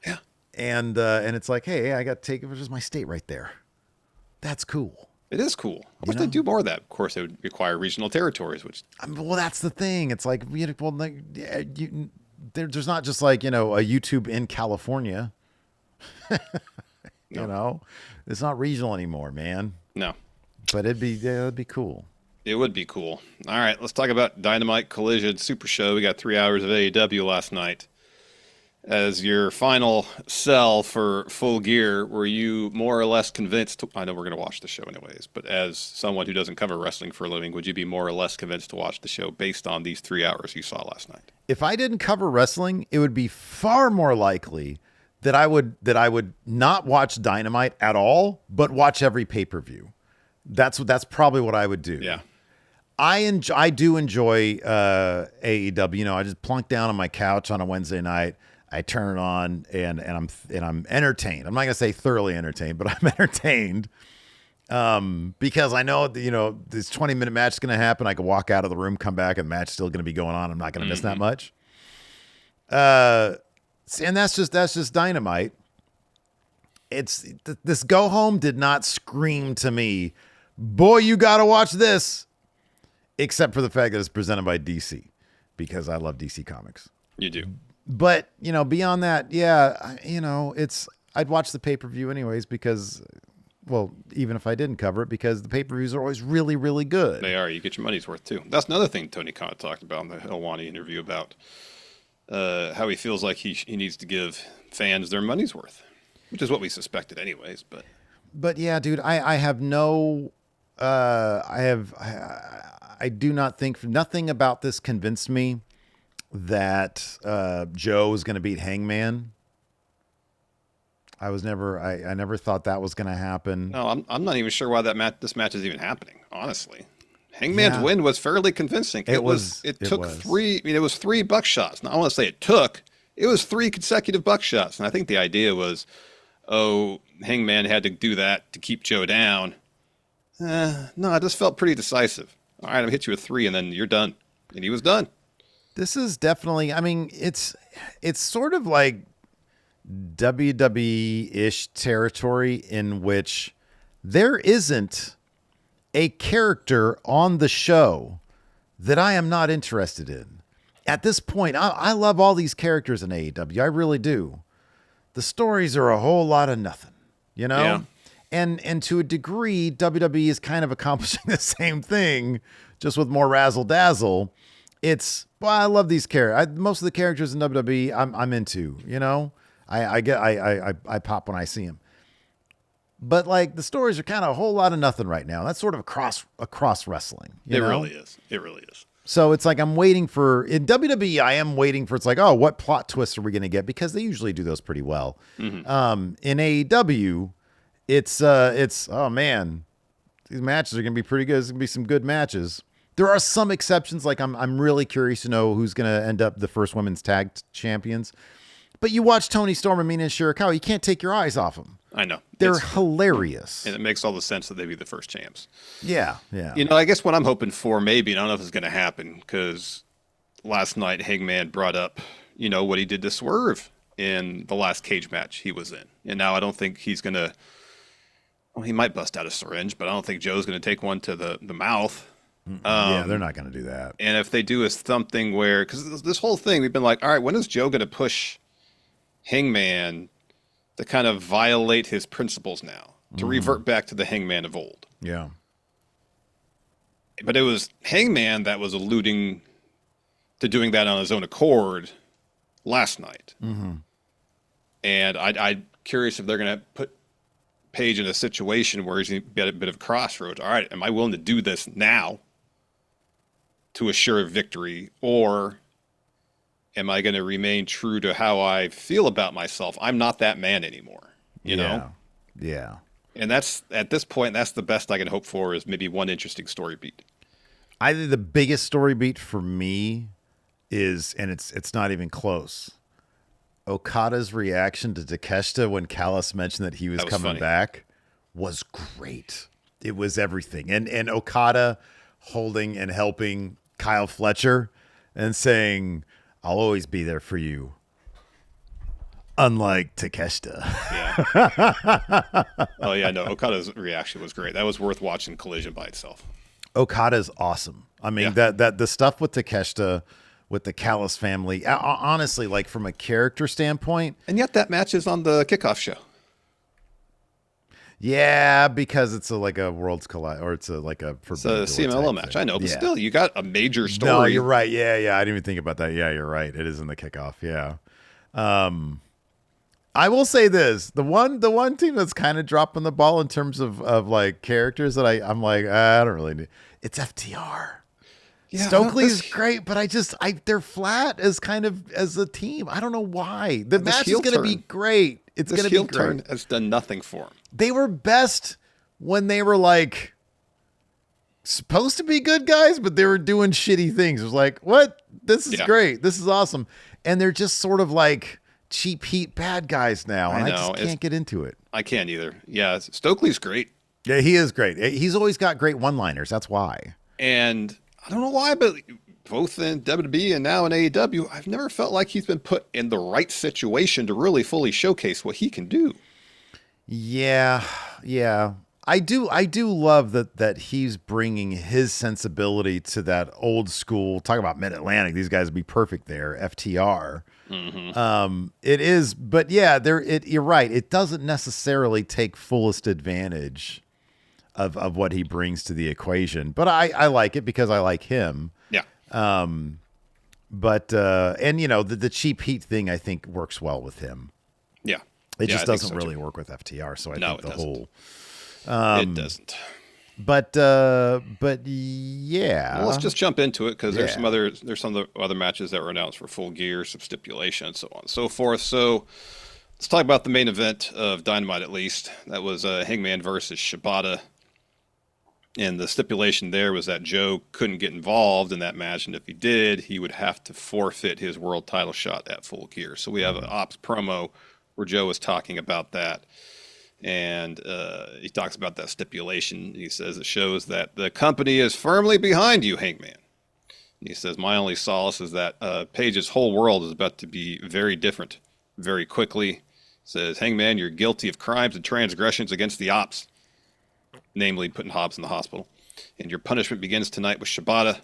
Yeah. And it's like, hey, I got to take it. It's just my state right there. That's cool. It is cool. I wish they'd do more of that. Of course, it would require regional territories, which. Well, that's the thing. It's like, there's not just like, a YouTube in California. No. It's not regional anymore, man. No. But it'd be cool. It would be cool. All right, let's talk about Dynamite Collision Super Show. We got 3 hours of AEW last night. As your final sell for Full Gear, were you more or less convinced? I know we're going to watch the show anyways, but as someone who doesn't cover wrestling for a living, would you be more or less convinced to watch the show based on these 3 hours you saw last night? If I didn't cover wrestling, it would be far more likely that I would not watch Dynamite at all, but watch every pay-per-view. That's probably what I would do. Yeah. I do enjoy AEW. I just plunk down on my couch on a Wednesday night. I turn it on and I'm entertained. I'm not gonna say thoroughly entertained, but I'm entertained because I know this 20-minute match is gonna happen. I can walk out of the room, come back, and the match is still gonna be going on. I'm not gonna miss that much. And that's just Dynamite. This go home did not scream to me, boy, you gotta watch this. Except for the fact that it's presented by DC, because I love DC Comics. You do. But, beyond that, yeah, I'd watch the pay-per-view anyways because, well, even if I didn't cover it, because the pay-per-views are always really, really good. They are. You get your money's worth, too. That's another thing Tony Khan talked about in the Helwani interview about how he feels like he needs to give fans their money's worth, which is what we suspected anyways. But yeah, dude, I have no... I do not think... Nothing about this convinced me that Joe is going to beat Hangman. I never thought that was going to happen. No, I'm not even sure why this match is even happening, honestly. Hangman's win was fairly convincing. It took three. I mean, it was 3 buckshots. Now, I want to say it was 3 consecutive buckshots. And I think the idea was, Hangman had to do that to keep Joe down. No, it just felt pretty decisive. All right, I'm hit you with 3 and then you're done. And he was done. This is definitely, I mean, it's sort of like WWE-ish territory in which there isn't a character on the show that I am not interested in. At this point, I love all these characters in AEW. I really do. The stories are a whole lot of nothing, Yeah. And to a degree, WWE is kind of accomplishing the same thing, just with more razzle-dazzle. Well, I love these characters. Most of the characters in WWE, I'm into. You know, I pop when I see them. But like the stories are kind of a whole lot of nothing right now. That's sort of across wrestling. You know? Really is. It really is. So it's like I'm waiting for in WWE. I am waiting for it's like, oh, what plot twists are we going to get? Because they usually do those pretty well. In AEW, it's oh man, these matches are going to be pretty good. It's going to be some good matches. There are some exceptions. Like I'm really curious to know who's going to end up the first women's tag champions. But you watch Tony Storm and Mina Shirakawa, you can't take your eyes off them. I know. They're hilarious. And it makes all the sense that they'd be the first champs. Yeah. You know, I guess what I'm hoping for, maybe, and I don't know if it's going to happen, because last night Hangman brought up, you know, what he did to Swerve in the last cage match he was in. And now I don't think he's going to, well, he might bust out a syringe, but I don't think Joe's going to take one to the mouth. Yeah, they're not going to do that. And if they do is something where, because this whole thing, we've been like, all right, when is Joe going to push Hangman to kind of violate his principles now, to revert back to the Hangman of old? Yeah. But it was Hangman that was alluding to doing that on his own accord last night. And I'm curious if they're going to put Page in a situation where he's at a bit of crossroads. All right, am I willing to do this now to assure victory, or am I going to remain true to how I feel about myself? I'm not that man anymore, you know? Yeah. And that's, at this point, that's the best I can hope for, is maybe one interesting story beat. I think the biggest story beat for me is, and it's not even close, Okada's reaction to Takeshita when Callis mentioned that he was coming back was great. It was everything. And Okada holding and helping Kyle Fletcher and saying, I'll always be there for you. Unlike Takeshita. Yeah. Oh, yeah, no, Okada's reaction was great. That was worth watching Collision by itself. Okada's awesome. I mean, that the stuff with Takeshita, with the Callis family, honestly, like from a character standpoint. And yet that match is on the kickoff show. Yeah, because it's like a Worlds Collide, or it's like a CMLL match. Thing. I know, but still, you got a major story. No, you're right. Yeah. I didn't even think about that. Yeah, you're right. It is in the kickoff. Yeah. I will say this: the one team that's kind of dropping the ball in terms of like characters that I'm like, I don't really need. It's FTR. Yeah, Stokely's great, but they're flat as a team. I don't know why. The match is going to be great. It's going to be great. Turn has done nothing for them. They were best when they were like supposed to be good guys, but they were doing shitty things. It was like, what? This is great. This is awesome. And they're just sort of like cheap heat bad guys now. And I just can't get into it. I can't either. Yeah. Stokely's great. Yeah, he is great. He's always got great one-liners. That's why. And I don't know why, but both in WWE and now in AEW, I've never felt like he's been put in the right situation to really fully showcase what he can do. Yeah. I do love that he's bringing his sensibility to that old school. Talk about Mid-Atlantic. These guys would be perfect there. FTR. It is, but yeah, you're right. It doesn't necessarily take fullest advantage of what he brings to the equation, but I like it because I like him. Yeah. But and you know, the cheap heat thing I think works well with him. Yeah. It just doesn't really work with FTR. So I think the whole, it doesn't. But yeah. Well, let's just jump into it, because there's some other matches that were announced for Full Gear, some stipulation, and so on and so forth. So let's talk about the main event of Dynamite, at least. That was Hangman versus Shibata. And the stipulation there was that Joe couldn't get involved in that match, and if he did, he would have to forfeit his world title shot at Full Gear. So we have an Ops promo where Joe is talking about that. And he talks about that stipulation. He says it shows that the company is firmly behind you, Hangman. And he says, my only solace is that Page's whole world is about to be very different very quickly. He says, Hangman, you're guilty of crimes and transgressions against the Ops, namely putting Hobbs in the hospital. And your punishment begins tonight with Shibata.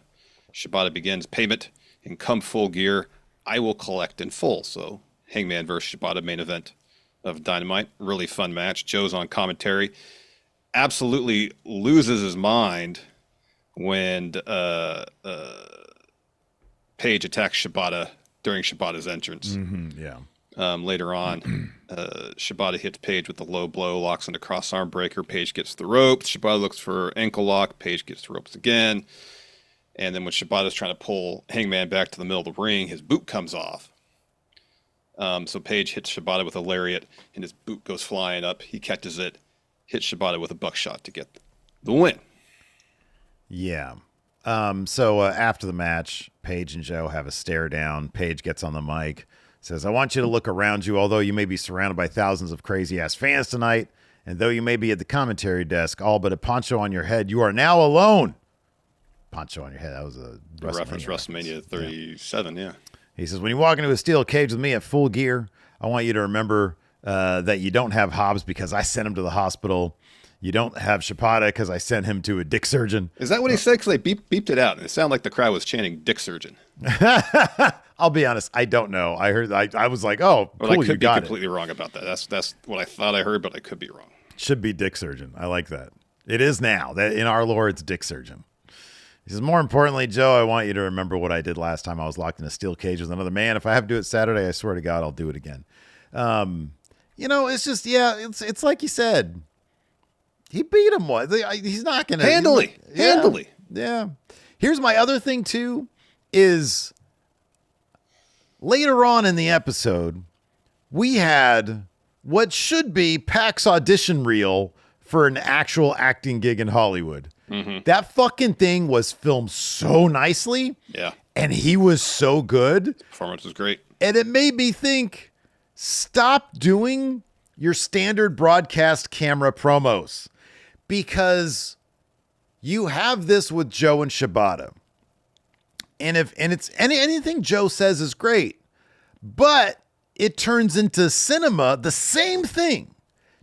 Shibata begins payment, and come Full Gear, I will collect in full. So Hangman versus Shibata, main event of Dynamite. Really fun match. Joe's on commentary. Absolutely loses his mind when Page attacks Shibata during Shibata's entrance. Yeah. Later on, Shibata hits Page with the low blow, locks into cross arm breaker. Page gets the ropes. Shibata looks for ankle lock. Page gets the ropes again. And then when Shibata's trying to pull Hangman back to the middle of the ring, his boot comes off. So Page hits Shibata with a lariat, and his boot goes flying up. He catches it, hits Shibata with a buckshot to get the win. Yeah. So after the match, Page and Joe have a stare down. Page gets on the mic, says, "I want you to look around you, although you may be surrounded by thousands of crazy-ass fans tonight, and though you may be at the commentary desk, all but a poncho on your head, you are now alone." Poncho on your head. That was a reference WrestleMania 37, yeah. He says, "When you walk into a steel cage with me at full gear, I want you to remember that you don't have Hobbs because I sent him to the hospital. You don't have Shibata because I sent him to a dick surgeon." Is that what he said? Because they beeped it out, and it sounded like the crowd was chanting "dick surgeon." I'll be honest, I don't know. I heard, I was like, "Oh, cool, well, I could you got be completely wrong about that. That's what I thought I heard, but I could be wrong. Should be dick surgeon. I like that. It is now. That in our lore, it's dick surgeon. He says, "More importantly, Joe, I want you to remember what I did last time I was locked in a steel cage with another man. If I have to do it Saturday, I swear to God, I'll do it again." It's just, it's like you said. He beat him. He's not going to. Handily. Yeah. Here's my other thing, too, is later on in the episode, we had what should be Pac's audition reel for an actual acting gig in Hollywood. Mm-hmm. That fucking thing was filmed so nicely. Yeah. And he was so good. The performance was great. And it made me think, stop doing your standard broadcast camera promos, because you have this with Joe and Shibata. And it's anything Joe says is great, but it turns into cinema. The same thing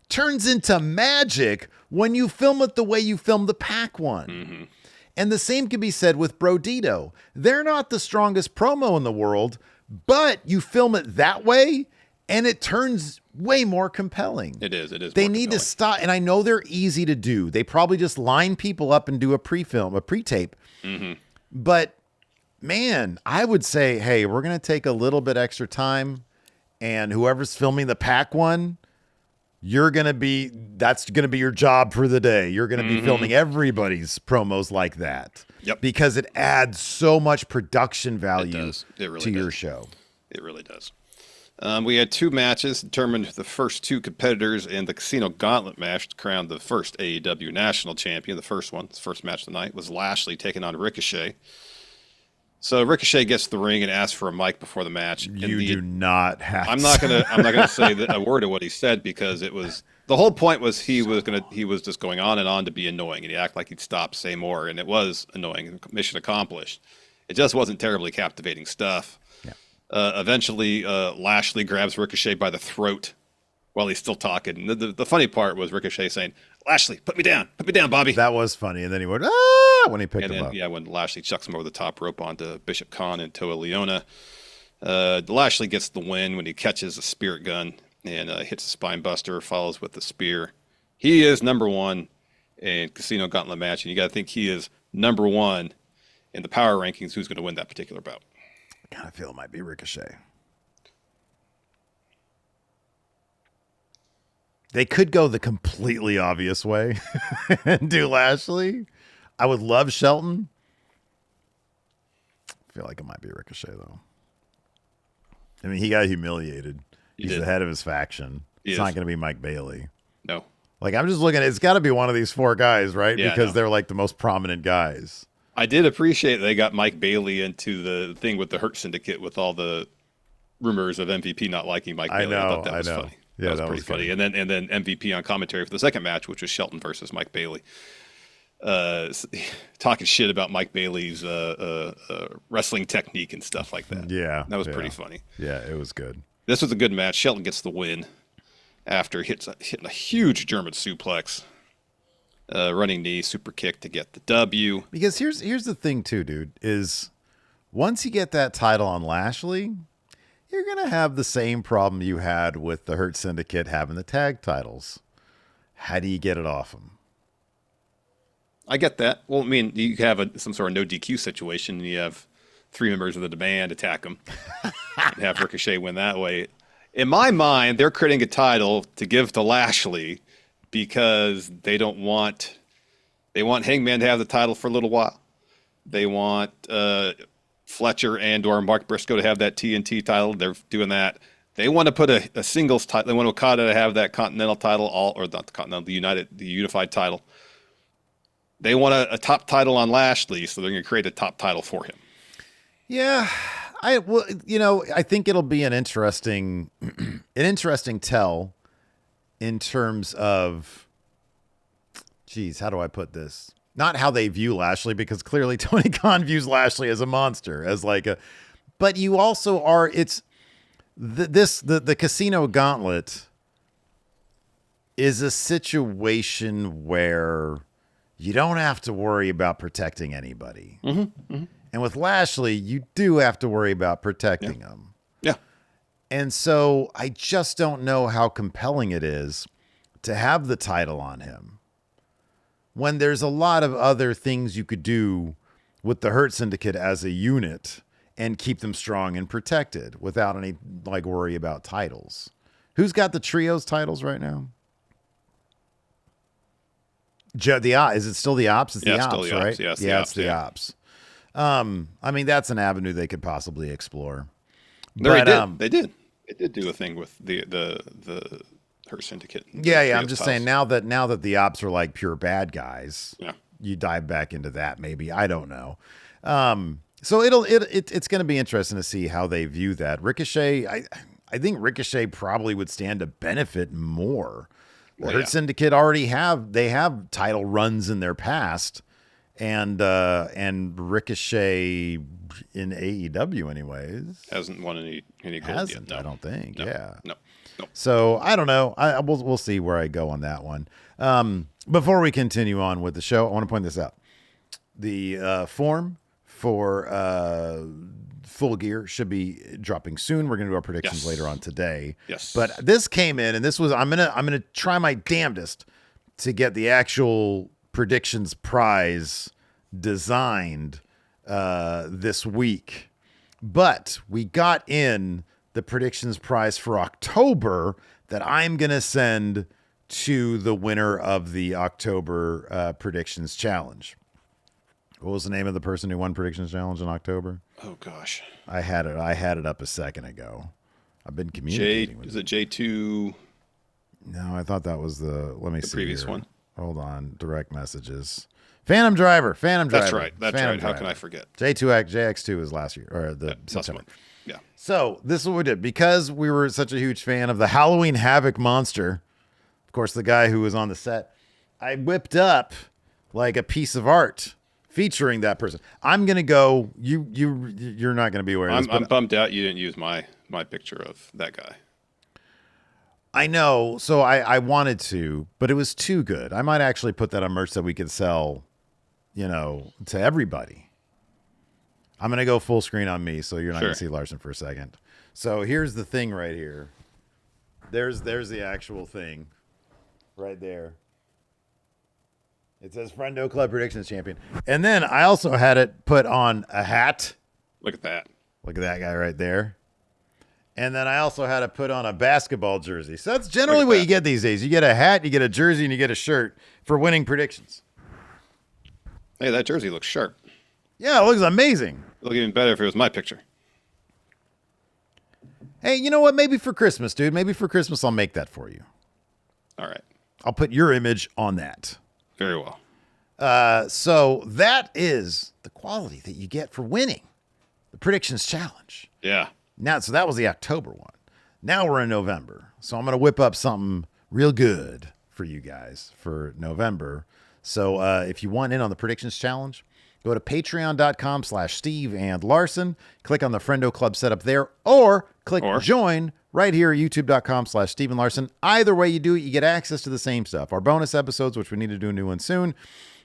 turns into magic when you film it the way you filmed the Pac one. Mm-hmm. And the same can be said with Brodito. They're not the strongest promo in the world, but you film it that way and it turns way more compelling. It is. They need to stop. And I know they're easy to do. They probably just line people up and do a pre-film, a pre-tape. Mm-hmm. But man, I would say, hey, we're going to take a little bit extra time, and whoever's filming the Pac one, that's going to be your job for the day. You're going to be filming everybody's promos like that. Yep. Because it adds so much production value really to your show. It really does. We had two matches, determined the first two competitors in the Casino Gauntlet match to crown the first AEW National Champion. The first match of the night, was Lashley taking on Ricochet. So Ricochet gets to the ring and asks for a mic before the match. You do not have. I'm not gonna say a word of what he said, because it was, the whole point was he was just going on and on to be annoying, and he acted like he'd stop, say more, and it was annoying. Mission accomplished. It just wasn't terribly captivating stuff. Yeah. Eventually, Lashley grabs Ricochet by the throat while he's still talking. The funny part was Ricochet saying, "Lashley, put me down, Bobby." That was funny, and then he went when he picked him up. Yeah, when Lashley chucks him over the top rope onto Bishop Khan and Toa Leona. Lashley gets the win when he catches a spirit gun and hits a spine buster, follows with the spear. He is number one in Casino Gauntlet match, and you got to think he is number one in the power rankings. Who's going to win that particular bout? I kind of feel it might be Ricochet. They could go the completely obvious way and do Lashley. I would love Shelton. I feel like it might be Ricochet, though. I mean, he got humiliated. He's the head of his faction. It's not going to be Mike Bailey. No. Like, I'm just looking at, it's got to be one of these four guys, right? Yeah, because they're like the most prominent guys. I did appreciate they got Mike Bailey into the thing with the Hurt Syndicate with all the rumors of MVP not liking Mike Bailey. I thought that was funny. Yeah, that was pretty funny. And then MVP on commentary for the second match, which was Shelton versus Mike Bailey, talking shit about Mike Bailey's wrestling technique and stuff like that. Yeah, that was pretty funny. Yeah, it was good. This was a good match. Shelton gets the win after hitting a huge German suplex, running knee, super kick to get the W. Because here's the thing too, dude, is once you get that title on Lashley, you're going to have the same problem you had with the Hurt Syndicate having the tag titles. How do you get it off them? I get that. Well, I mean, you have some sort of no DQ situation, and you have 3 members of the band attack him and have Ricochet win that way. In my mind, they're creating a title to give to Lashley because they want Hangman to have the title for a little while. They want Fletcher and or Mark Briscoe to have that TNT title. They're doing that. They want to put a singles title. They want Okada to have that Continental title, or not the Continental, the Unified title. They want a top title on Lashley, so they're going to create a top title for him. Yeah, I think it'll be an interesting tell in terms of, how do I put this? Not how they view Lashley, because clearly Tony Khan views Lashley as a monster, but you also are. It's the Casino Gauntlet is a situation where you don't have to worry about protecting anybody. Mm-hmm, mm-hmm. And with Lashley, you do have to worry about protecting him. Yeah. And so I just don't know how compelling it is to have the title on him when there's a lot of other things you could do with the Hurt Syndicate as a unit and keep them strong and protected without any worry about titles. Who's got the trios titles right now? Is it still the Ops? It's the Ops, right? Yeah, it's the Ops. I mean, that's an avenue they could possibly explore. They did do a thing with the Hurt Syndicate. Yeah. I'm just saying now that the Ops are like pure bad guys. Yeah. You dive back into that, maybe. I don't know. So it's going to be interesting to see how they view that. Ricochet, I think Ricochet probably would stand to benefit more. The Hurt Syndicate already have title runs in their past, and Ricochet in AEW anyways hasn't won any gold yet. No. I don't think. No. Yeah. No. So I don't know. We'll see where I go on that one. Before we continue on with the show, I want to point this out. The form for Full Gear should be dropping soon. We're going to do our predictions later on today. Yes. But this came in, and this was I'm gonna try my damnedest to get the actual predictions prize designed this week. But we got in the predictions prize for October that I'm gonna send to the winner of the October predictions challenge. What was the name of the person who won predictions challenge in October? Oh gosh, I had it up a second ago. I've been communicating with it. Is it J2? No, I thought that was the previous one. Hold on, direct messages. Phantom Driver. That's right. How can I forget? JX2 was last year, or September. Yeah. So this is what we did. Because we were such a huge fan of the Halloween Havoc monster, of course, the guy who was on the set, I whipped up a piece of art featuring that person. I'm gonna go. You're not gonna be aware of this. I'm bummed out you didn't use my picture of that guy. I know. So I wanted to, but it was too good. I might actually put that on merch that we could sell, to everybody. I'm gonna go full screen on me, so you're not gonna see Larson for a second. So here's the thing right here. There's the actual thing, right there. It says Friendo Club Predictions Champion. And then I also had it put on a hat. Look at that. Look at that guy right there. And then I also had it put on a basketball jersey. So that's generally what you get these days. You get a hat, you get a jersey, and you get a shirt for winning predictions. Hey, that jersey looks sharp. Yeah, it looks amazing. It would look even better if it was my picture. Hey, you know what? Maybe for Christmas, dude. Maybe for Christmas I'll make that for you. All right. I'll put your image on that. Very well. So that is the quality that you get for winning the predictions challenge. Yeah. So that was the October one. Now we're in November. So I'm going to whip up something real good for you guys for November. So if you want in on the predictions challenge, go to patreon.com/Steve and Larson. Click on the Friendo Club setup there, or click join right here at youtube.com/Steve and Larson. Either way you do it, you get access to the same stuff. Our bonus episodes, which we need to do a new one soon,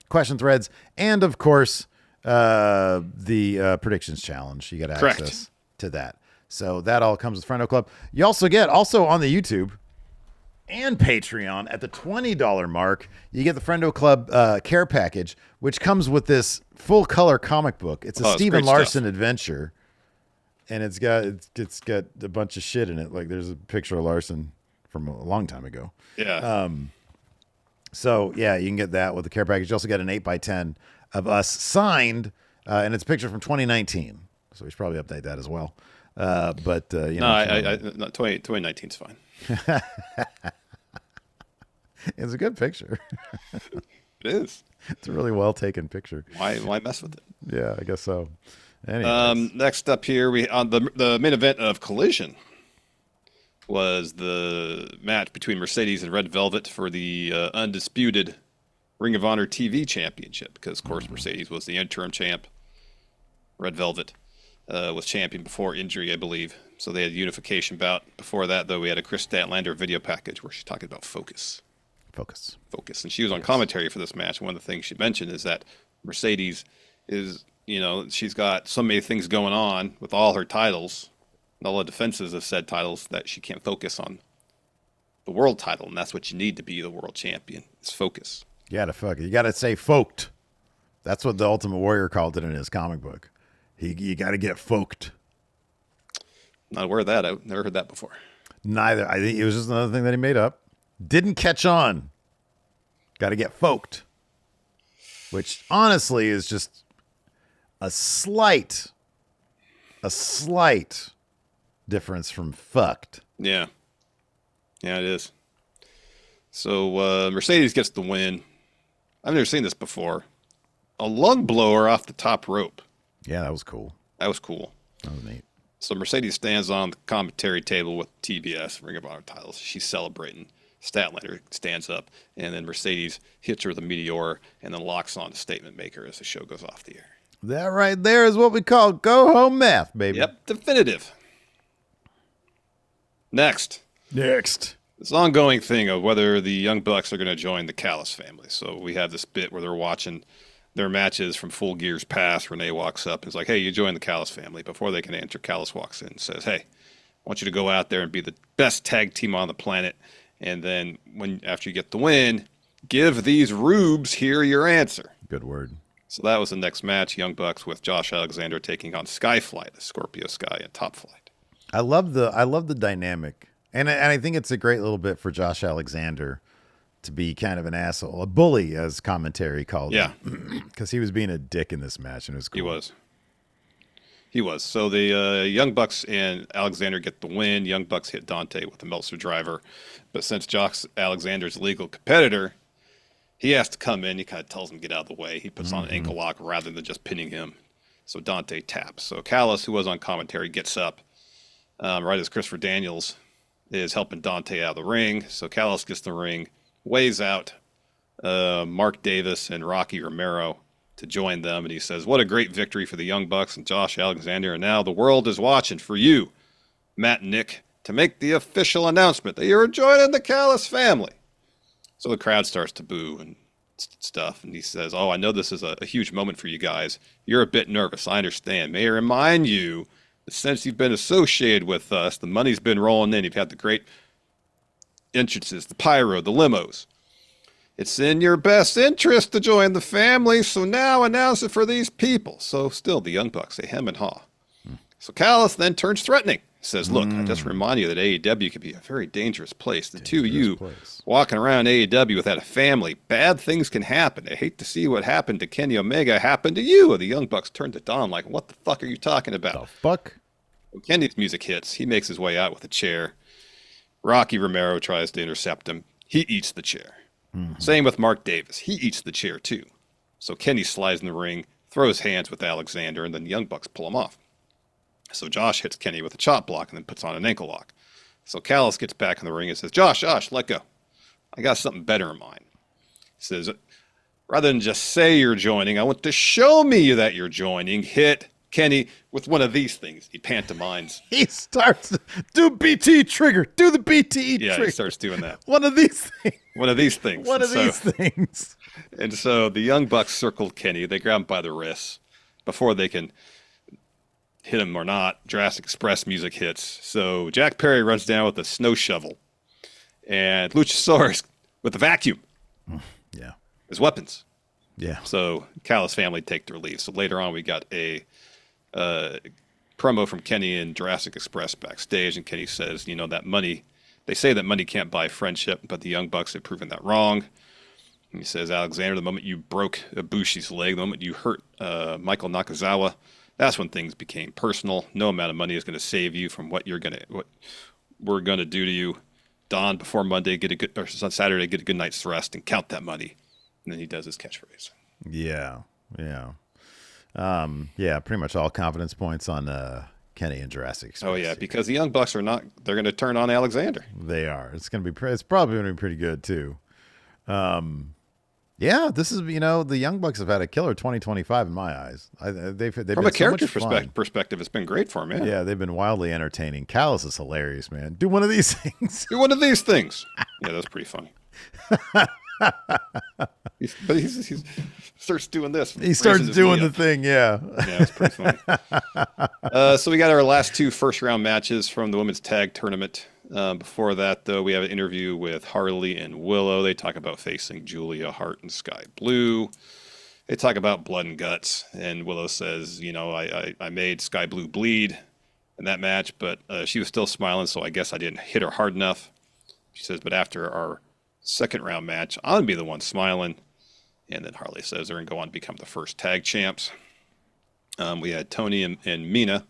question threads, and of course, the predictions challenge. You get access to that. So that all comes with Friendo Club. You also get, on the YouTube, and Patreon. At the $20 mark, you get the Friendo Club care package, which comes with this full color comic book. It's a Stephen Larson adventure, and it's got a bunch of shit in it. Like there's a picture of Larson from a long time ago. Yeah. So yeah, you can get that with the care package. You also get an 8x10 of us signed, and it's a picture from 2019. So we should probably update that as well. But you know, 2019 is fine. It's a good picture. It is. It's a really well taken picture. Why mess with it? Yeah, I guess so. Anyways. Next up here, we on the main event of Collision was the match between Mercedes and Red Velvet for the undisputed Ring of Honor TV Championship. Because of course Mercedes was the interim champ. Red Velvet was champion before injury, I believe. So they had a unification bout. Before that, though, we had a Chris Statlander video package where she's talking about focus. And she was on commentary for this match. One of the things she mentioned is that Mercedes is, you know, she's got so many things going on with all her titles, and all the defenses of said titles, that she can't focus on the world title. And that's what you need to be the world champion, is focus. You gotta say folked. That's what the Ultimate Warrior called it in his comic book. You gotta get folked. Not aware of that. I've never heard that before. Neither. I think it was just another thing that he made up. Didn't catch on. Got to get folked. Which honestly is just a slight difference from fucked. Yeah. Yeah, it is. So Mercedes gets the win. I've never seen this before. A lung blower off the top rope. Yeah, that was cool. That was neat. So Mercedes stands on the commentary table with TBS, Ring of Honor titles. She's celebrating. Statlander stands up, and then Mercedes hits her with a meteor and then locks on the statement maker as the show goes off the air. That right there is what we call go home math, baby. Yep, definitive. Next. This ongoing thing of whether the Young Bucks are going to join the Callis family. So we have this bit where they're watching their matches from Full Gear's past. Renee walks up and is like, hey, you join the Callis family. Before they can answer, Callis walks in and says, hey, I want you to go out there and be the best tag team on the planet. And then after you get the win, give these rubes here your answer. Good word. So that was the next match. Young Bucks with Josh Alexander taking on Skyflight, Scorpio Sky, and Top Flight. I love the dynamic. And I think it's a great little bit for Josh Alexander to be kind of an asshole, a bully, as commentary called him. Because he was being a dick in this match, and it was cool. He was. So the Young Bucks and Alexander get the win. Young Bucks hit Dante with the Meltzer driver. But since Josh Alexander's a legal competitor, he has to come in. He kind of tells him to get out of the way. He puts on an ankle lock rather than just pinning him. So Dante taps. So Callis, who was on commentary, gets up right as Christopher Daniels is helping Dante out of the ring. So Callis gets the ring, weighs out Mark Davis and Rocky Romero to join them, and he says, what a great victory for the Young Bucks and Josh Alexander, and now the world is watching for you, Matt and Nick, to make the official announcement that you're joining the Callis family. So the crowd starts to boo and stuff, and he says, I know this is a huge moment for you guys. You're a bit nervous, I understand. May I remind you that since you've been associated with us, the money's been rolling in. You've had the great entrances, the pyro, the limos. It's in your best interest to join the family, so now announce it for these people. So still the Young Bucks, they hem and haw. So Callis then turns threatening. Says, look, I just remind you that AEW can be a very dangerous place. The two of you walking around AEW without a family, bad things can happen. I hate to see what happened to Kenny Omega happen to you. And the Young Bucks turn to Don like, what the fuck are you talking about? The fuck? When Kenny's music hits, he makes his way out with a chair. Rocky Romero tries to intercept him. He eats the chair. Same with Mark Davis. He eats the chair too. So Kenny slides in the ring, throws hands with Alexander, and then the Young Bucks pull him off. So Josh hits Kenny with a chop block and then puts on an ankle lock. So Callis gets back in the ring and says, Josh, let go. I got something better in mind. He says, rather than just say you're joining, I want to show me that you're joining. Hit Kenny with one of these things. He pantomimes. He starts, do BT trigger. Do the BT trigger. Yeah, he starts doing that. One of these things. One of these things. One of these things. And so the Young Bucks circled Kenny. They grab him by the wrists before they can hit him or not. Jurassic Express music hits. So Jack Perry runs down with a snow shovel and Luchasaurus with the vacuum. Yeah. As weapons. Yeah. So Callis family take their leave. So later on, we got a promo from Kenny and Jurassic Express backstage, and Kenny says, that money, they say that money can't buy friendship, but the Young Bucks have proven that wrong. And he says, Alexander, the moment you broke Ibushi's leg, the moment you hurt Michael Nakazawa, that's when things became personal. No amount of money is going to save you from what we're going to do to you. Dawn before Monday, on Saturday, get a good night's rest and count that money. And then he does his catchphrase. Yeah. Pretty much all confidence points on Kenny and Jurassic Express. Oh yeah, because the Young Bucks they're going to turn on Alexander. They are. It's probably going to be pretty good too. This is, the Young Bucks have had a killer 2025 in my eyes. They've from a character perspective, it's been great for them. Yeah, they've been wildly entertaining. Callis is hilarious, man. Do one of these things. Do one of these things. Yeah, that's pretty funny. He starts doing this. He starts doing the thing, yeah. Yeah, it's pretty funny. So we got our last two first-round matches from the women's tag tournament. Before that, though, we have an interview with Harley and Willow. They talk about facing Julia Hart and Sky Blue. They talk about blood and guts, and Willow says, I made Sky Blue bleed in that match, but she was still smiling, so I guess I didn't hit her hard enough. She says, but after our second round match, I'm going to be the one smiling. And then Harley says they're going to go on to become the first tag champs. We had Tony and Mina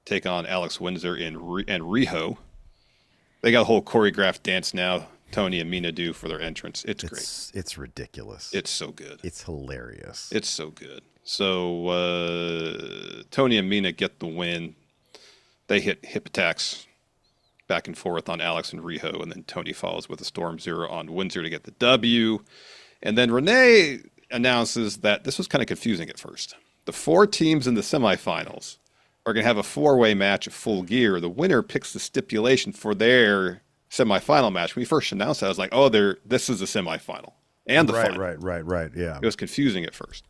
take on Alex Windsor and Riho. They got a whole choreographed dance now, Tony and Mina do for their entrance. It's great. It's ridiculous. It's so good. It's hilarious. It's so good. So Tony and Mina get the win. They hit hip attacks back and forth on Alex and Riho, and then Tony follows with a Storm Zero on Windsor to get the W. And then Renee announces that this was kind of confusing at first. The four teams in the semifinals are going to have a four-way match of Full Gear. The winner picks the stipulation for their semifinal match. When we first announced that, I was like, this is the semifinal and the final. Right, yeah. It was confusing at first.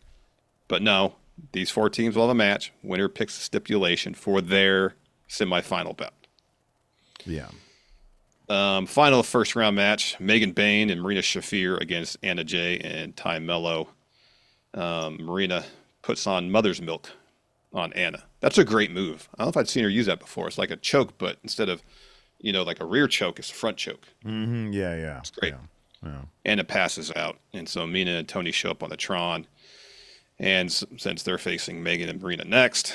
But no, these four teams will have a match. Winner picks the stipulation for their semifinal bout. Yeah. Final first round match, Megan Bain and Marina Shafir against Anna Jay and Ty Mello. Marina puts on Mother's Milk on Anna. That's a great move. I don't know if I'd seen her use that before. It's like a choke, but instead of, like a rear choke, it's a front choke. Mm-hmm. Yeah. It's great. Yeah. Anna passes out. And so Mina and Tony show up on the Tron. And since they're facing Megan and Marina next,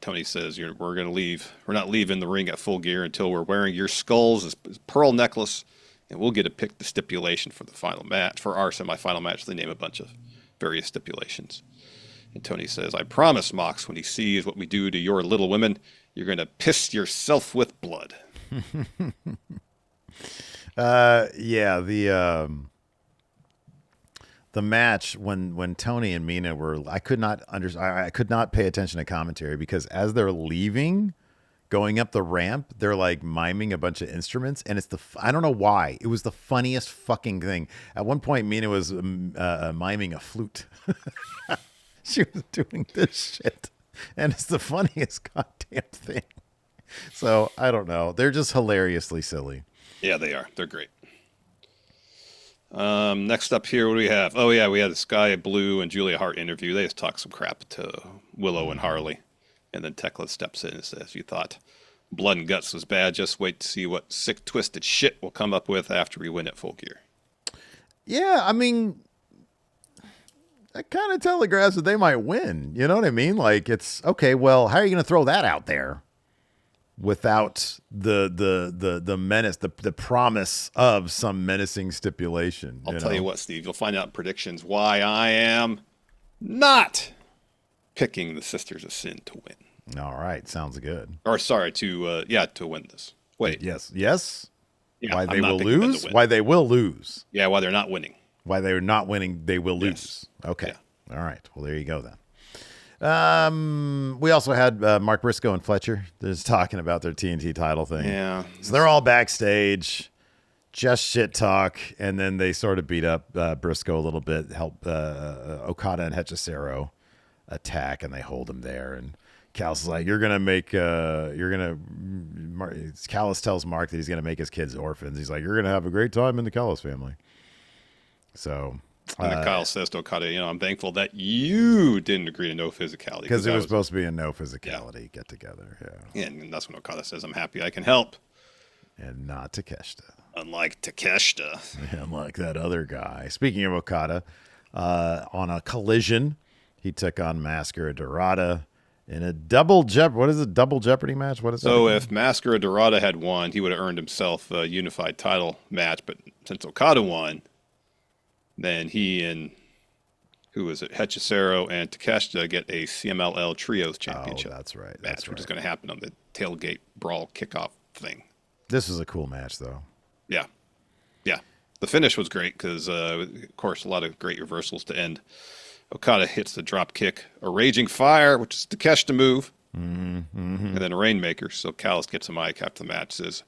Tony says, we're going to leave. We're not leaving the ring at Full Gear until we're wearing your skulls as pearl necklace, and we'll get to pick the stipulation for the final match, for our semifinal match. They name a bunch of various stipulations. And Tony says, I promise, Mox, when he sees what we do to your little women, you're going to piss yourself with blood. The match when Tony and Mina were, I could not pay attention to commentary because as they're leaving, going up the ramp, they're like miming a bunch of instruments, and I don't know why, it was the funniest fucking thing. At one point, Mina was miming a flute. She was doing this shit, and it's the funniest goddamn thing. So I don't know, they're just hilariously silly. Yeah, they are. They're great. Next up here, what do we have? Oh yeah, we had the Sky Blue and Julia Hart interview. They just talk some crap to Willow and Harley, and then Tekla steps in and says, "You thought Blood and Guts was bad? Just wait to see what sick, twisted shit we'll come up with after we win at Full Gear." Yeah, I mean, that kind of telegraphs that they might win. You know what I mean? Like, it's okay. Well, how are you going to throw that out there without the menace, the promise of some menacing stipulation? I'll tell you what, Steve, you'll find out in predictions why I am not picking the Sisters of Sin to win. All right. Sounds good. Or sorry, to win this. Wait. Yes. Yeah, why they will lose? Why they will lose. Yeah, why they're not winning. Why they're not winning, they will lose. Yes. Okay. Yeah. All right. Well, there you go then. We also had Mark Briscoe and Fletcher just talking about their TNT title thing. Yeah. So they're all backstage, just shit talk, and then they sort of beat up Briscoe a little bit, help Okada and Hechicero attack, and they hold him there. And Cal's like, Callis tells Mark that he's going to make his kids orphans. He's like, you're going to have a great time in the Callis family. So. And then Kyle says to Okada, I'm thankful that you didn't agree to no physicality. Because it was supposed to be a no physicality get together. Yeah, and that's when Okada says, I'm happy I can help. And not Takeshita. Unlike Takeshita. Unlike that other guy. Speaking of Okada, on a collision, he took on Mascara Dorada in a double Jeopardy match? What is that? So if Mascara Dorada had won, he would have earned himself a unified title match. But since Okada won, then he and, who was it, Hechicero and Takeshita get a CMLL Trios Championship. Oh, that's right. Match, which is going to happen on the tailgate brawl kickoff thing. This was a cool match, though. Yeah. The finish was great because, of course, a lot of great reversals to end. Okada hits the drop kick, a Raging Fire, which is the Takeshita move, and then a Rainmaker. So Callis gets a mic after the match, says,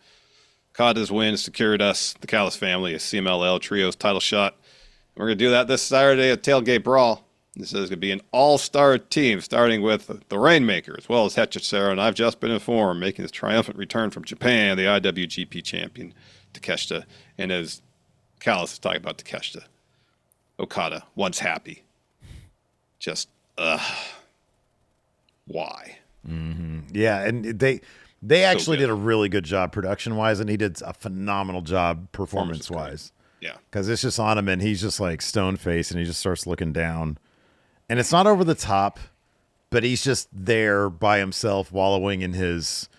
Okada's win secured us, the Callis family, a CMLL Trios title shot. We're going to do that this Saturday at Tailgate Brawl. This is going to be an all-star team, starting with the Rainmaker, as well as Hechicero, and I've just been informed, making his triumphant return from Japan, the IWGP champion, Takeshita. And as Callis is talking about Takeshita, Okada, once happy. Just, why? Mm-hmm. Yeah, and they actually did a really good job production-wise, and he did a phenomenal job performance-wise. Yeah. Because it's just on him, and he's just like stone-faced, and he just starts looking down. And it's not over the top, but he's just there by himself, wallowing in his,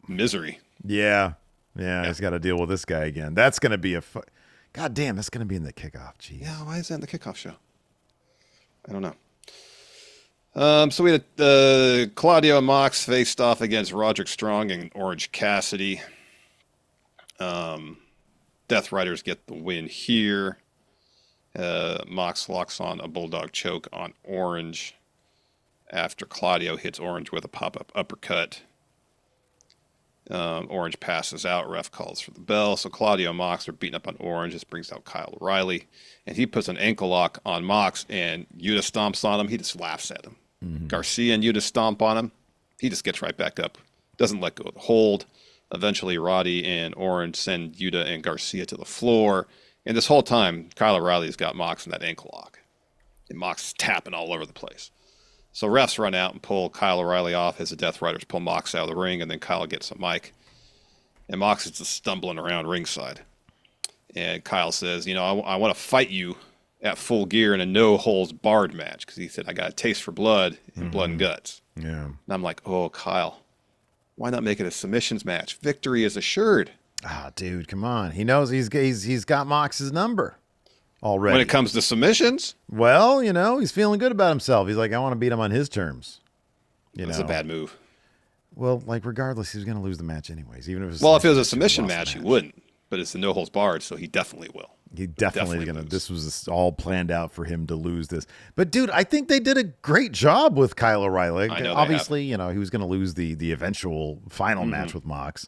misery. Yeah. He's got to deal with this guy again. That's going to be God damn, that's going to be in the kickoff. Jeez. Yeah, why is that in the kickoff show? I don't know. So we had Claudio and Mox faced off against Roderick Strong and Orange Cassidy. Death Riders get the win here. Mox locks on a Bulldog choke on Orange after Claudio hits Orange with a pop-up uppercut. Orange passes out. Ref calls for the bell. So Claudio and Mox are beating up on Orange. This brings out Kyle O'Reilly. And he puts an ankle lock on Mox, and Yuta stomps on him. He just laughs at him. Mm-hmm. Garcia and Yuta stomp on him. He just gets right back up. Doesn't let go of the hold. Eventually, Roddy and Orange send Yuta and Garcia to the floor. And this whole time, Kyle O'Reilly's got Mox in that ankle lock. And Mox is tapping all over the place. So refs run out and pull Kyle O'Reilly off as the Death Riders pull Mox out of the ring, and then Kyle gets a mic. And Mox is just stumbling around ringside. And Kyle says, I want to fight you at Full Gear in a no-holds-barred match. Because he said, I got a taste for blood and blood and guts. Yeah. And I'm like, oh, Kyle, why not make it a submissions match? Victory is assured. Ah, dude, come on. He knows he's got Mox's number already. When it comes to submissions? Well, he's feeling good about himself. He's like, I want to beat him on his terms. That's a bad move. Well, regardless, he's going to lose the match anyways. Even if it was a submission match, he wouldn't. But it's the no holds barred, so he definitely will. He definitely going to. This was all planned out for him to lose this. But dude, I think they did a great job with Kyle O'Reilly. Obviously, he was going to lose the eventual final match with Mox.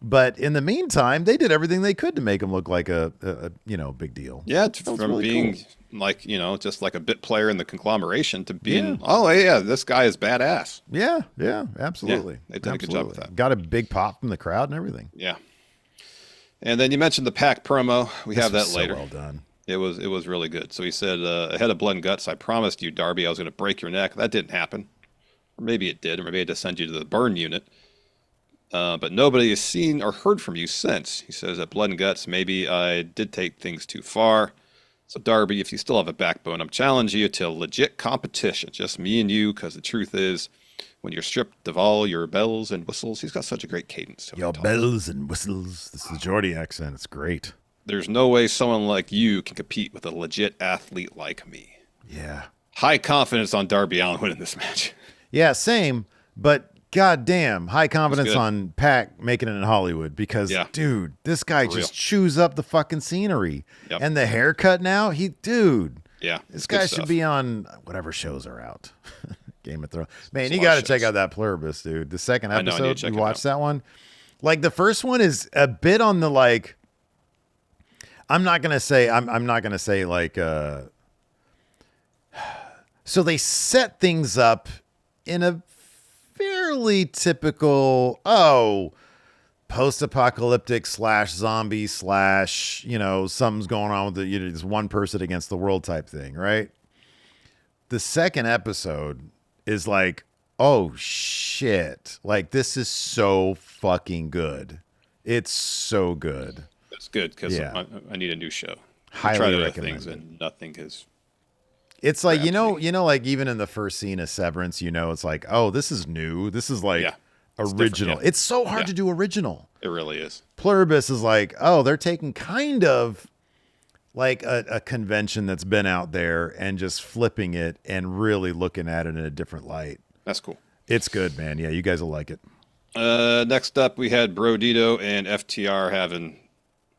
But in the meantime, they did everything they could to make him look like a big deal. Yeah, from really being cool. Just like a bit player in the conglomeration to being, this guy is badass. Yeah, absolutely. Yeah, they did a good job with that. Got a big pop from the crowd and everything. Yeah. And then you mentioned the Pac promo. We have that later. So well done. It was really good. So he said, ahead of Blood and Guts, I promised you, Darby, I was going to break your neck. That didn't happen. Or maybe it did, or maybe I had to send you to the burn unit. But nobody has seen or heard from you since. He says at Blood and Guts, maybe I did take things too far. So Darby, if you still have a backbone, I'm challenging you to legit competition. Just me and you, because the truth is, when you're stripped of all your bells and whistles, he's got such a great cadence. Your bells and whistles. This is the Geordie accent. It's great. There's no way someone like you can compete with a legit athlete like me. Yeah. High confidence on Darby Allin winning this match. Yeah, same. But goddamn, high confidence on Pac making it in Hollywood because, dude, this guy just chews up the fucking scenery. Yep. And the haircut now, this guy should be on whatever shows are out. Game of Thrones. Man, you got to check out that Pluribus, dude. The second episode, you watched that one? The first one is a bit on the I'm not going to say so they set things up in a fairly typical, post-apocalyptic / zombie / something's going on with this one person against the world type thing, right? The second episode is like, oh shit, like this is so fucking good. It's so good. That's good because I need a new show. Highly recommend things and nothing is. It's like, like even in the first scene of Severance, it's like, oh, this is new. This is like original. It's so hard to do original. It really is. Pluribus is like, oh, they're taking kind of like a convention that's been out there and just flipping it and really looking at it in a different light. That's cool. It's good, man. Yeah, you guys will like it. Next up, we had Brodito and FTR having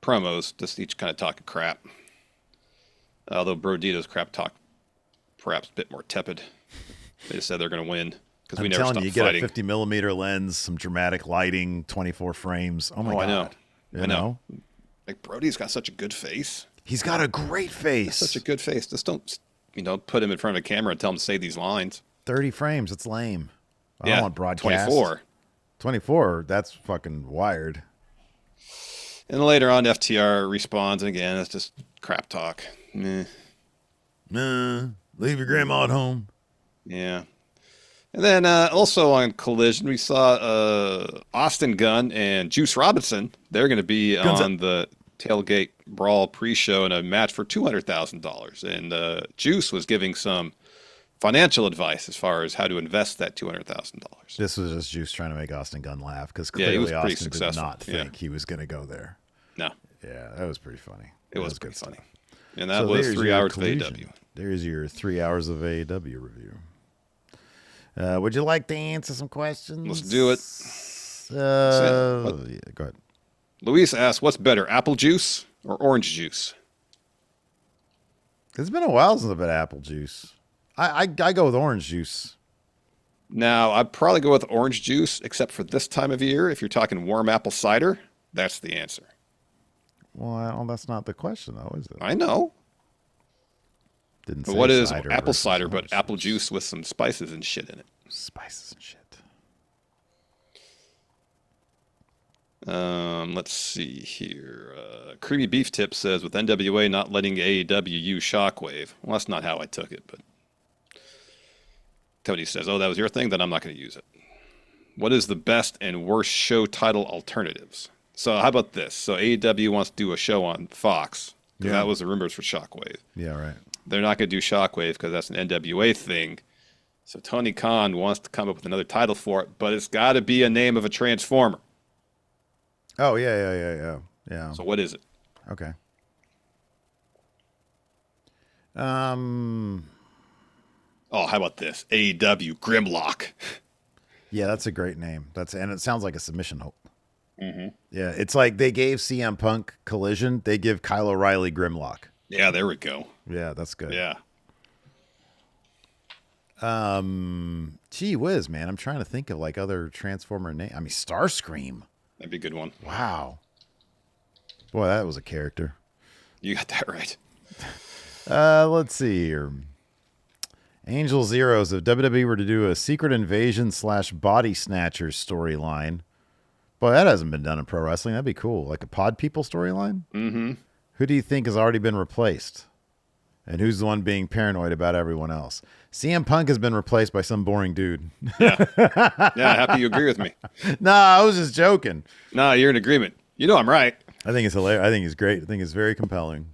promos, just each kind of talking crap. Although Brodito's crap talk perhaps a bit more tepid. They just said they're going to win because we never stopped fighting. You get a 50mm lens, some dramatic lighting, 24 frames. Oh my God. I know. Like Brody's got such a good face. He's got a great face. Such a good face. Just don't, put him in front of a camera and tell him to say these lines. 30 frames. It's lame. I don't want broadcast. 24. That's fucking wired. And later on, FTR responds, and again, it's just crap talk. Meh. Nah, leave your grandma at home. Yeah. And then also on Collision, we saw Austin Gunn and Juice Robinson. They're going to be on the Tailgate Brawl pre-show in a match for $200,000. And Juice was giving some financial advice as far as how to invest that $200,000. This was just Juice trying to make Austin Gunn laugh because clearly Austin did not think he was going to go there. No. Yeah, that was pretty funny. It was pretty funny. And that was 3 hours of AEW. There's your 3 hours of AEW review. Would you like to answer some questions? Let's do it. Yeah, go ahead. Luis asks, what's better, apple juice or orange juice? It's been a while since I've had apple juice. I go with orange juice. Now, I'd probably go with orange juice, except for this time of year. If you're talking warm apple cider, that's the answer. Well, that's not the question, though, is it? I know. Didn't but say what is cider apple cider but juice. apple juice with some spices and shit in it? Spices and shit. Let's see here. Creamy Beef Tip says, with NWA not letting AEW use Shockwave. Well, that's not how I took it, but Tony says, oh, that was your thing? Then I'm not going to use it. What is the best and worst show title alternatives? So how about this? So AEW wants to do a show on Fox. Because that was the rumors for Shockwave. Yeah, right. They're not going to do Shockwave because that's an NWA thing. So Tony Khan wants to come up with another title for it, but it's got to be a name of a Transformer. Oh, yeah. So what is it? Okay. Oh, how about this? AEW Grimlock. Yeah, that's a great name. And it sounds like a submission hope. Mm-hmm. Yeah, it's like they gave CM Punk Collision. They give Kyle O'Reilly Grimlock. Yeah, there we go. Yeah, that's good. Yeah. Gee whiz, man. I'm trying to think of like other Transformer names. I mean, Starscream. That'd be a good one. Wow. Boy, that was a character. You got that right. Let's see here. Angel Zeros. If WWE were to do a Secret Invasion / Body Snatchers storyline. Boy, that hasn't been done in pro wrestling. That'd be cool. Like a Pod People storyline? Mm-hmm. Who do you think has already been replaced? And who's the one being paranoid about everyone else? CM Punk has been replaced by some boring dude. Yeah. Happy you agree with me. Nah, I was just joking. Nah, you're in agreement. You know I'm right. I think it's hilarious. I think he's great. I think it's very compelling.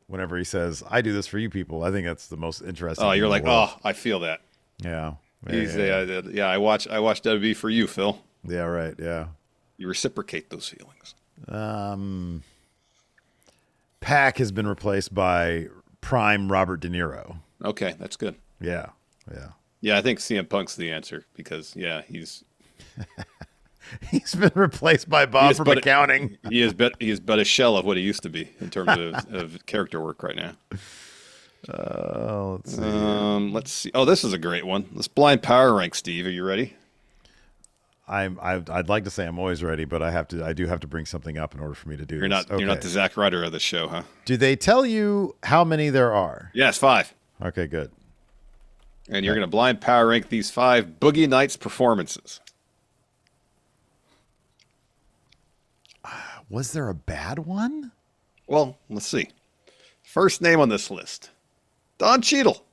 Whenever he says, I do this for you people, I think that's the most interesting. Oh, you're like, oh, I feel that. Yeah. I watch WWE for you, Phil. Yeah, right. Yeah. You reciprocate those feelings. Pac has been replaced by prime Robert De Niro. Okay, that's good. Yeah. Yeah, I think CM Punk's the answer because, he's... He's been replaced by Bob from accounting. He is but a shell of what he used to be in terms of character work right now. Let's see. Let's see. Oh, this is a great one. Let's blind power rank, Steve. Are you ready? I'd like to say I'm always ready, but I do have to bring something up in order for me to do You're this. You're not the Zack Ryder of the show, huh? Do they tell you how many there are? Yes, 5. Okay, good. And you're going to blind power rank these 5 Boogie Nights performances. Was there a bad one? Well, let's see. First name on this list, Don Cheadle.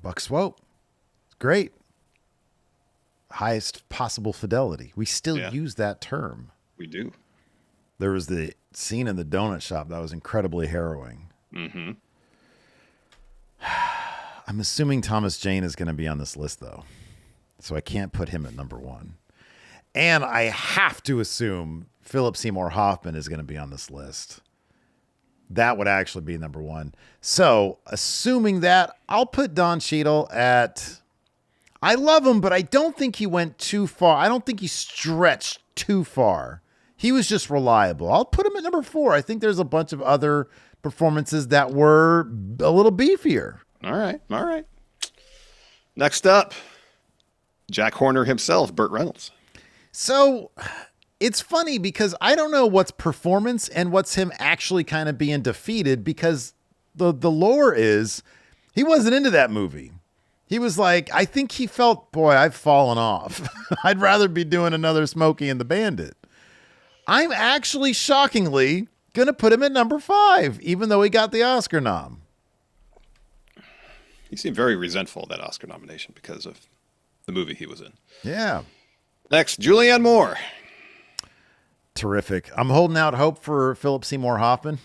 Buck Swope. Great. Highest possible fidelity. We still use that term. We do. There was the scene in the donut shop that was incredibly harrowing. Mm-hmm. I'm assuming Thomas Jane is going to be on this list, though. So I can't put him at number 1. And I have to assume Philip Seymour Hoffman is going to be on this list. That would actually be number 1. So, assuming that, I'll put Don Cheadle at... I love him, but I don't think he went too far. I don't think he stretched too far. He was just reliable. I'll put him at number 4. I think there's a bunch of other performances that were a little beefier. All right. Next up, Jack Horner himself, Burt Reynolds. So it's funny because I don't know what's performance and what's him actually kind of being defeated, because the lore is he wasn't into that movie. He was like, I think he felt, boy, I've fallen off. I'd rather be doing another Smokey and the Bandit. I'm actually shockingly going to put him at number 5, even though he got the Oscar nom. He seemed very resentful of that Oscar nomination because of the movie he was in. Yeah. Next, Julianne Moore. Terrific. I'm holding out hope for Philip Seymour Hoffman.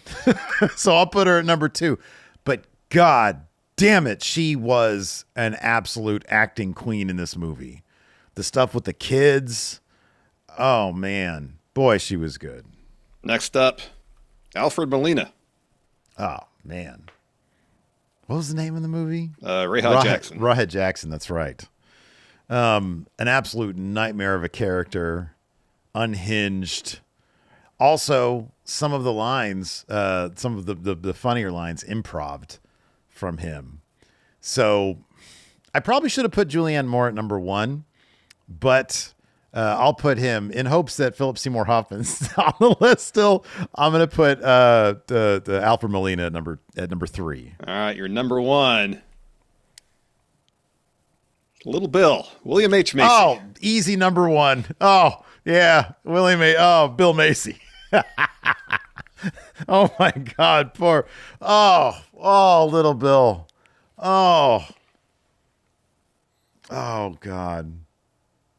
So I'll put her at number 2. But God damn it, she was an absolute acting queen in this movie. The stuff with the kids. Oh, man. Boy, she was good. Next up, Alfred Molina. Oh, man. What was the name of the movie? Rawhead Jackson. Rawhead Jackson, that's right. An absolute nightmare of a character. Unhinged. Also, some of the lines, some of the funnier lines improv'd from him. So I probably should have put Julianne Moore at number 1, but I'll put him in hopes that Philip Seymour Hoffman's on the list still. I'm going to put the Alfred Molina at number 3. All right, your number 1. Little Bill, William H. Macy. Oh, easy number 1. Oh, yeah, Bill Macy. Oh my God, poor. Oh, little Bill. Oh God.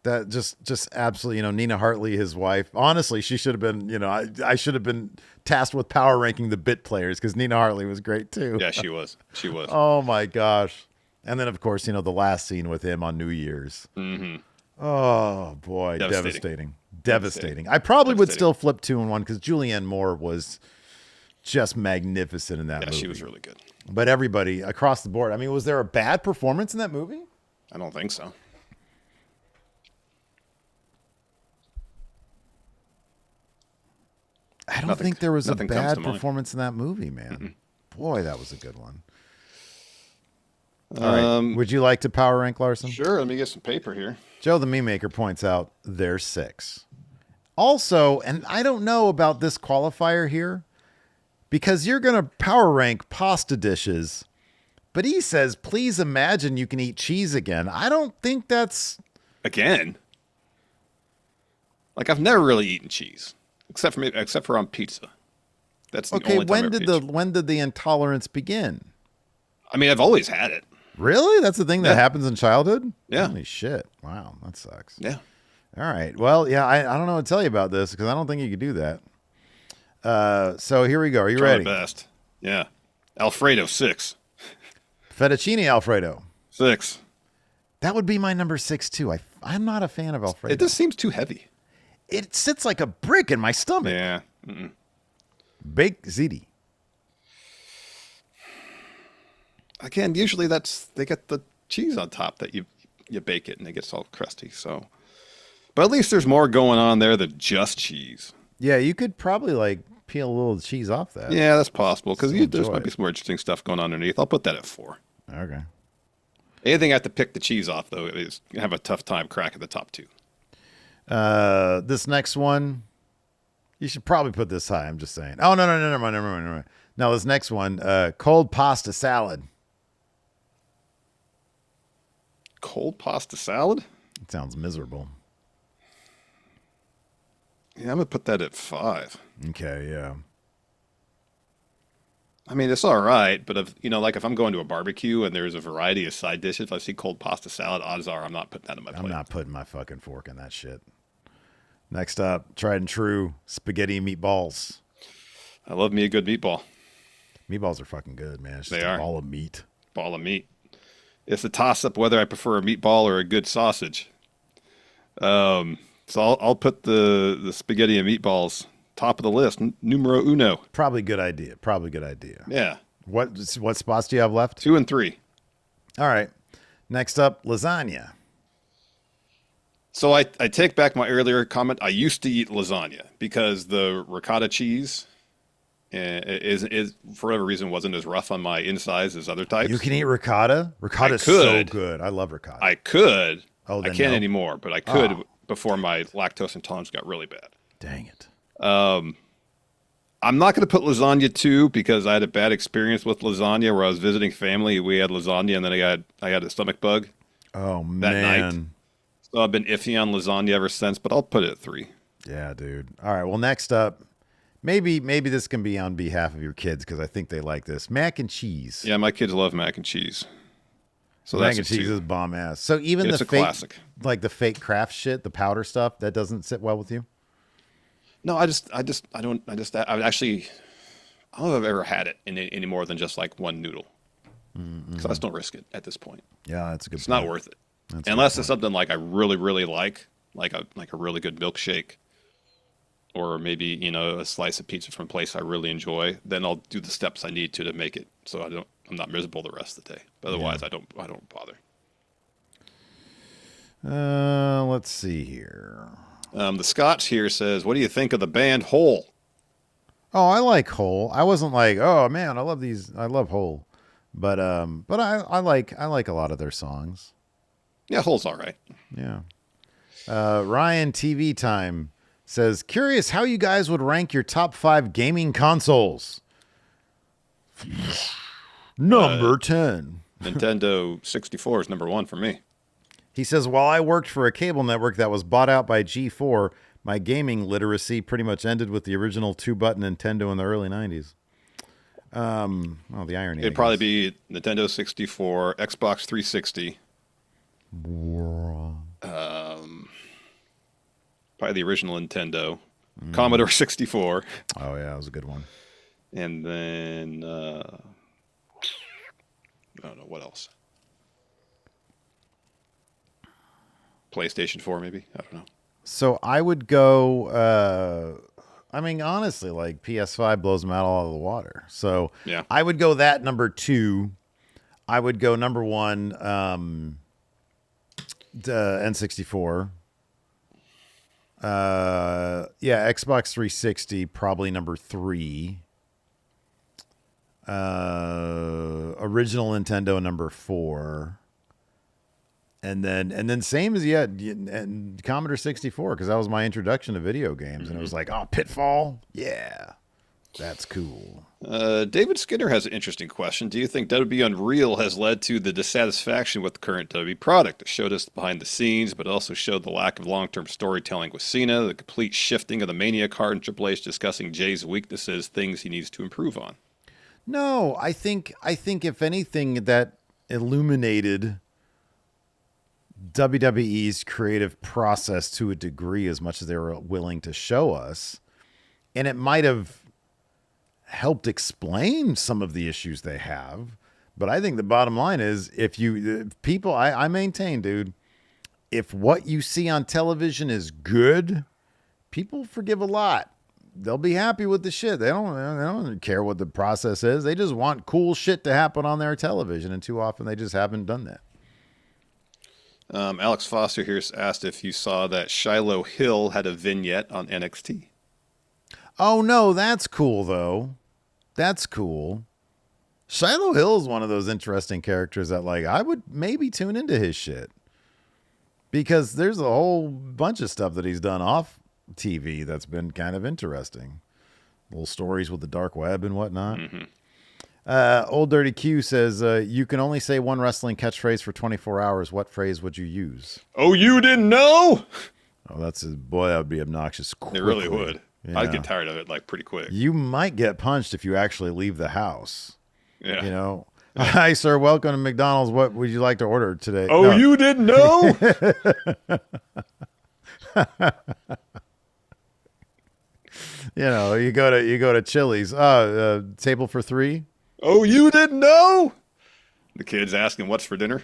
That just absolutely, Nina Hartley, his wife. Honestly, she should have been, I should have been tasked with power ranking the bit players, because Nina Hartley was great too. Yeah, she was. Oh my gosh. And then, of course, the last scene with him on New Year's. Mm-hmm. Oh, boy. Devastating. I probably would still flip 2 and 1, because Julianne Moore was just magnificent in that movie. Yeah, she was really good. But everybody across the board. I mean, was there a bad performance in that movie? I don't think so. I don't think there was a bad performance in that movie, man. Mm-mm. Boy, that was a good one. All right. Would you like to power rank, Larson? Sure. Let me get some paper here. Joe the Meme Maker points out there's 6. Also, and I don't know about this qualifier here, because you're going to power rank pasta dishes, but he says, please imagine you can eat cheese again. I don't think that's... Again? Like, I've never really eaten cheese, except for on pizza. That's the only time when did the intolerance begin? I mean, I've always had it. Really? That's the thing that happens in childhood? Yeah. Holy shit. Wow, that sucks. Yeah. All right. Well, yeah, I don't know what to tell you about this, because I don't think you could do that. So here we go. Are you ready? My best. Yeah. Alfredo, 6. Fettuccine Alfredo. 6. That would be my number 6 too. I'm not a fan of Alfredo. It just seems too heavy. It sits like a brick in my stomach. Yeah. Mm-mm. Baked ziti. Again, usually they get the cheese on top that you bake it and it gets all crusty. So, but at least there's more going on there than just cheese. Yeah, you could probably peel a little cheese off that. Yeah, that's possible, because there's might be some more interesting stuff going on underneath. I'll put that at 4. Okay. Anything I have to pick the cheese off, though, is have a tough time cracking the top 2. This next one, you should probably put this high. I'm just saying. Oh, no, never mind. No, this next one, cold pasta salad. Cold pasta salad? It sounds miserable. Yeah, I'm going to put that at 5. Okay, yeah. I mean, it's all right, but if if I'm going to a barbecue and there's a variety of side dishes, if I see cold pasta salad, odds are I'm not putting that in my plate. I'm not putting my fucking fork in that shit. Next up, tried and true, spaghetti and meatballs. I love me a good meatball. Meatballs are fucking good, man. It's just They a are. ball of meat. Ball of meat. It's a toss-up whether I prefer a meatball or a good sausage. So I'll put the spaghetti and meatballs top of the list, numero uno. Probably good idea. Yeah. What spots do you have left? 2 and 3. All right. Next up, lasagna. So I take back my earlier comment. I used to eat lasagna because the ricotta cheese is for whatever reason wasn't as rough on my insides as other types. You can eat ricotta? Ricotta's so good. I love ricotta. I could. Oh, I can't anymore, but I could before my lactose intolerance got really bad. Dang it. I'm not going to put lasagna 2 because I had a bad experience with lasagna where I was visiting family. We had lasagna and then I got a stomach bug. Oh, that man. night. So I've been iffy on lasagna ever since, but I'll put it at 3. Yeah, dude. All right. Well, next up, maybe this can be on behalf of your kids because I think they like this. Mac and cheese. Yeah, my kids love mac and cheese. So mac and cheese is bomb ass. So even it's the a fake, classic. like the fake Kraft shit, the powder stuff, that doesn't sit well with you? No, I don't know if I've ever had it in any more than just like one noodle. So I just don't risk it at this point. Yeah, that's a good It's point. not worth it. That's Unless it's something like I really, really like a really good milkshake, or maybe, a slice of pizza from a place I really enjoy, then I'll do the steps I need to make it so I'm not miserable the rest of the day. But otherwise I don't bother. Let's see here. The Scotch here says, what do you think of the band Hole? Oh, I like Hole. I wasn't like, oh man, I love Hole. But I like a lot of their songs. Yeah, Hole's all right. Yeah. Ryan TV Time says, curious how you guys would rank your top 5 gaming consoles. Number 10. Nintendo 64 is number 1 for me. He says, while I worked for a cable network that was bought out by G4, my gaming literacy pretty much ended with the original 2-button Nintendo in the early 90s. Well, the irony. It'd probably be Nintendo 64, Xbox 360. Probably the original Nintendo. Commodore 64. Oh, yeah, that was a good one. And then, I don't know, what else? PlayStation 4, maybe? I don't know. So I would go, honestly, like PS5 blows them out of the water. So yeah. I would go that number 2. I would go number 1, N64. Xbox 360, probably number 3. Original Nintendo, number 4. And then same as and Commodore 64, because that was my introduction to video games. And it was like, oh, Pitfall? Yeah, that's cool. David Skinner has an interesting question. Do you think WWE Unreal has led to the dissatisfaction with the current WWE product? It showed us behind the scenes, but also showed the lack of long-term storytelling with Cena, the complete shifting of the Mania card, and Triple H discussing Jay's weaknesses, things he needs to improve on. No, I think if anything, that illuminated WWE's creative process to a degree as much as they were willing to show us. And it might have helped explain some of the issues they have. But I think the bottom line is I maintain, dude, if what you see on television is good, people forgive a lot. They'll be happy with the shit. They don't care what the process is. They just want cool shit to happen on their television. And too often they just haven't done that. Alex Foster here asked if you saw that Shiloh Hill had a vignette on NXT. Oh, no, that's cool, though. That's cool. Shiloh Hill is one of those interesting characters that, like, I would maybe tune into his shit. Because there's a whole bunch of stuff that he's done off TV that's been kind of interesting. Little stories with the dark web and whatnot. Old Dirty Q says, you can only say one wrestling catchphrase for 24 hours. What phrase would you use? Oh, you didn't know? Oh, boy, that would be obnoxious quickly. It really would. Yeah. I'd get tired of it like pretty quick. You might get punched if you actually leave the house. Yeah. You know? Yeah. Hi, sir. Welcome to McDonald's. What would you like to order today? Oh, no. You didn't know? You know, you go to Chili's. Table for 3. Oh, you didn't know? The kid's asking what's for dinner.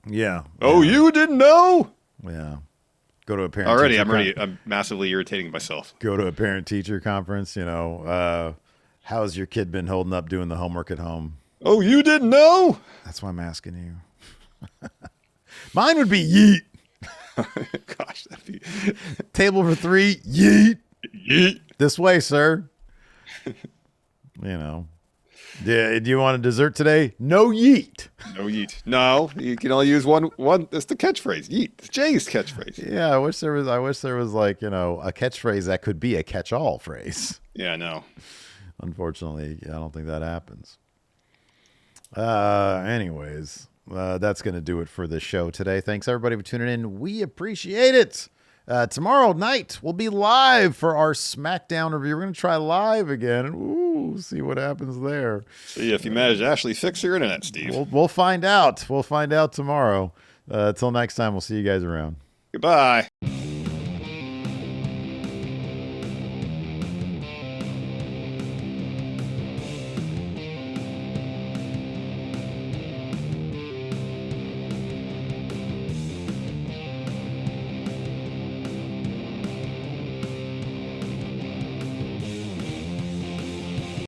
Yeah. Oh, you didn't know? Yeah. Go to a parent. I'm massively irritating myself. Go to a parent-teacher conference. You know, how's your kid been holding up doing the homework at home? Oh, you didn't know? That's why I'm asking you. Mine would be yeet. Gosh, that'd be table for 3. Yeet. Yeet. This way, sir. You know. Yeah. Do you want a dessert today? No yeet. No yeet. No, you can only use one. That's the catchphrase. Yeet. It's Jay's catchphrase. Yeah, I wish there was like, you know, a catchphrase that could be a catch-all phrase. Yeah, I know. Unfortunately, I don't think that happens. Anyways, that's going to do it for the show today. Thanks everybody for tuning in. We appreciate it. Tomorrow night we'll be live for our SmackDown review. We're going to try live again. Ooh, see what happens there. See if you manage to actually fix your internet, Steve. We'll find out. We'll find out tomorrow. Till next time, we'll see you guys around. Goodbye.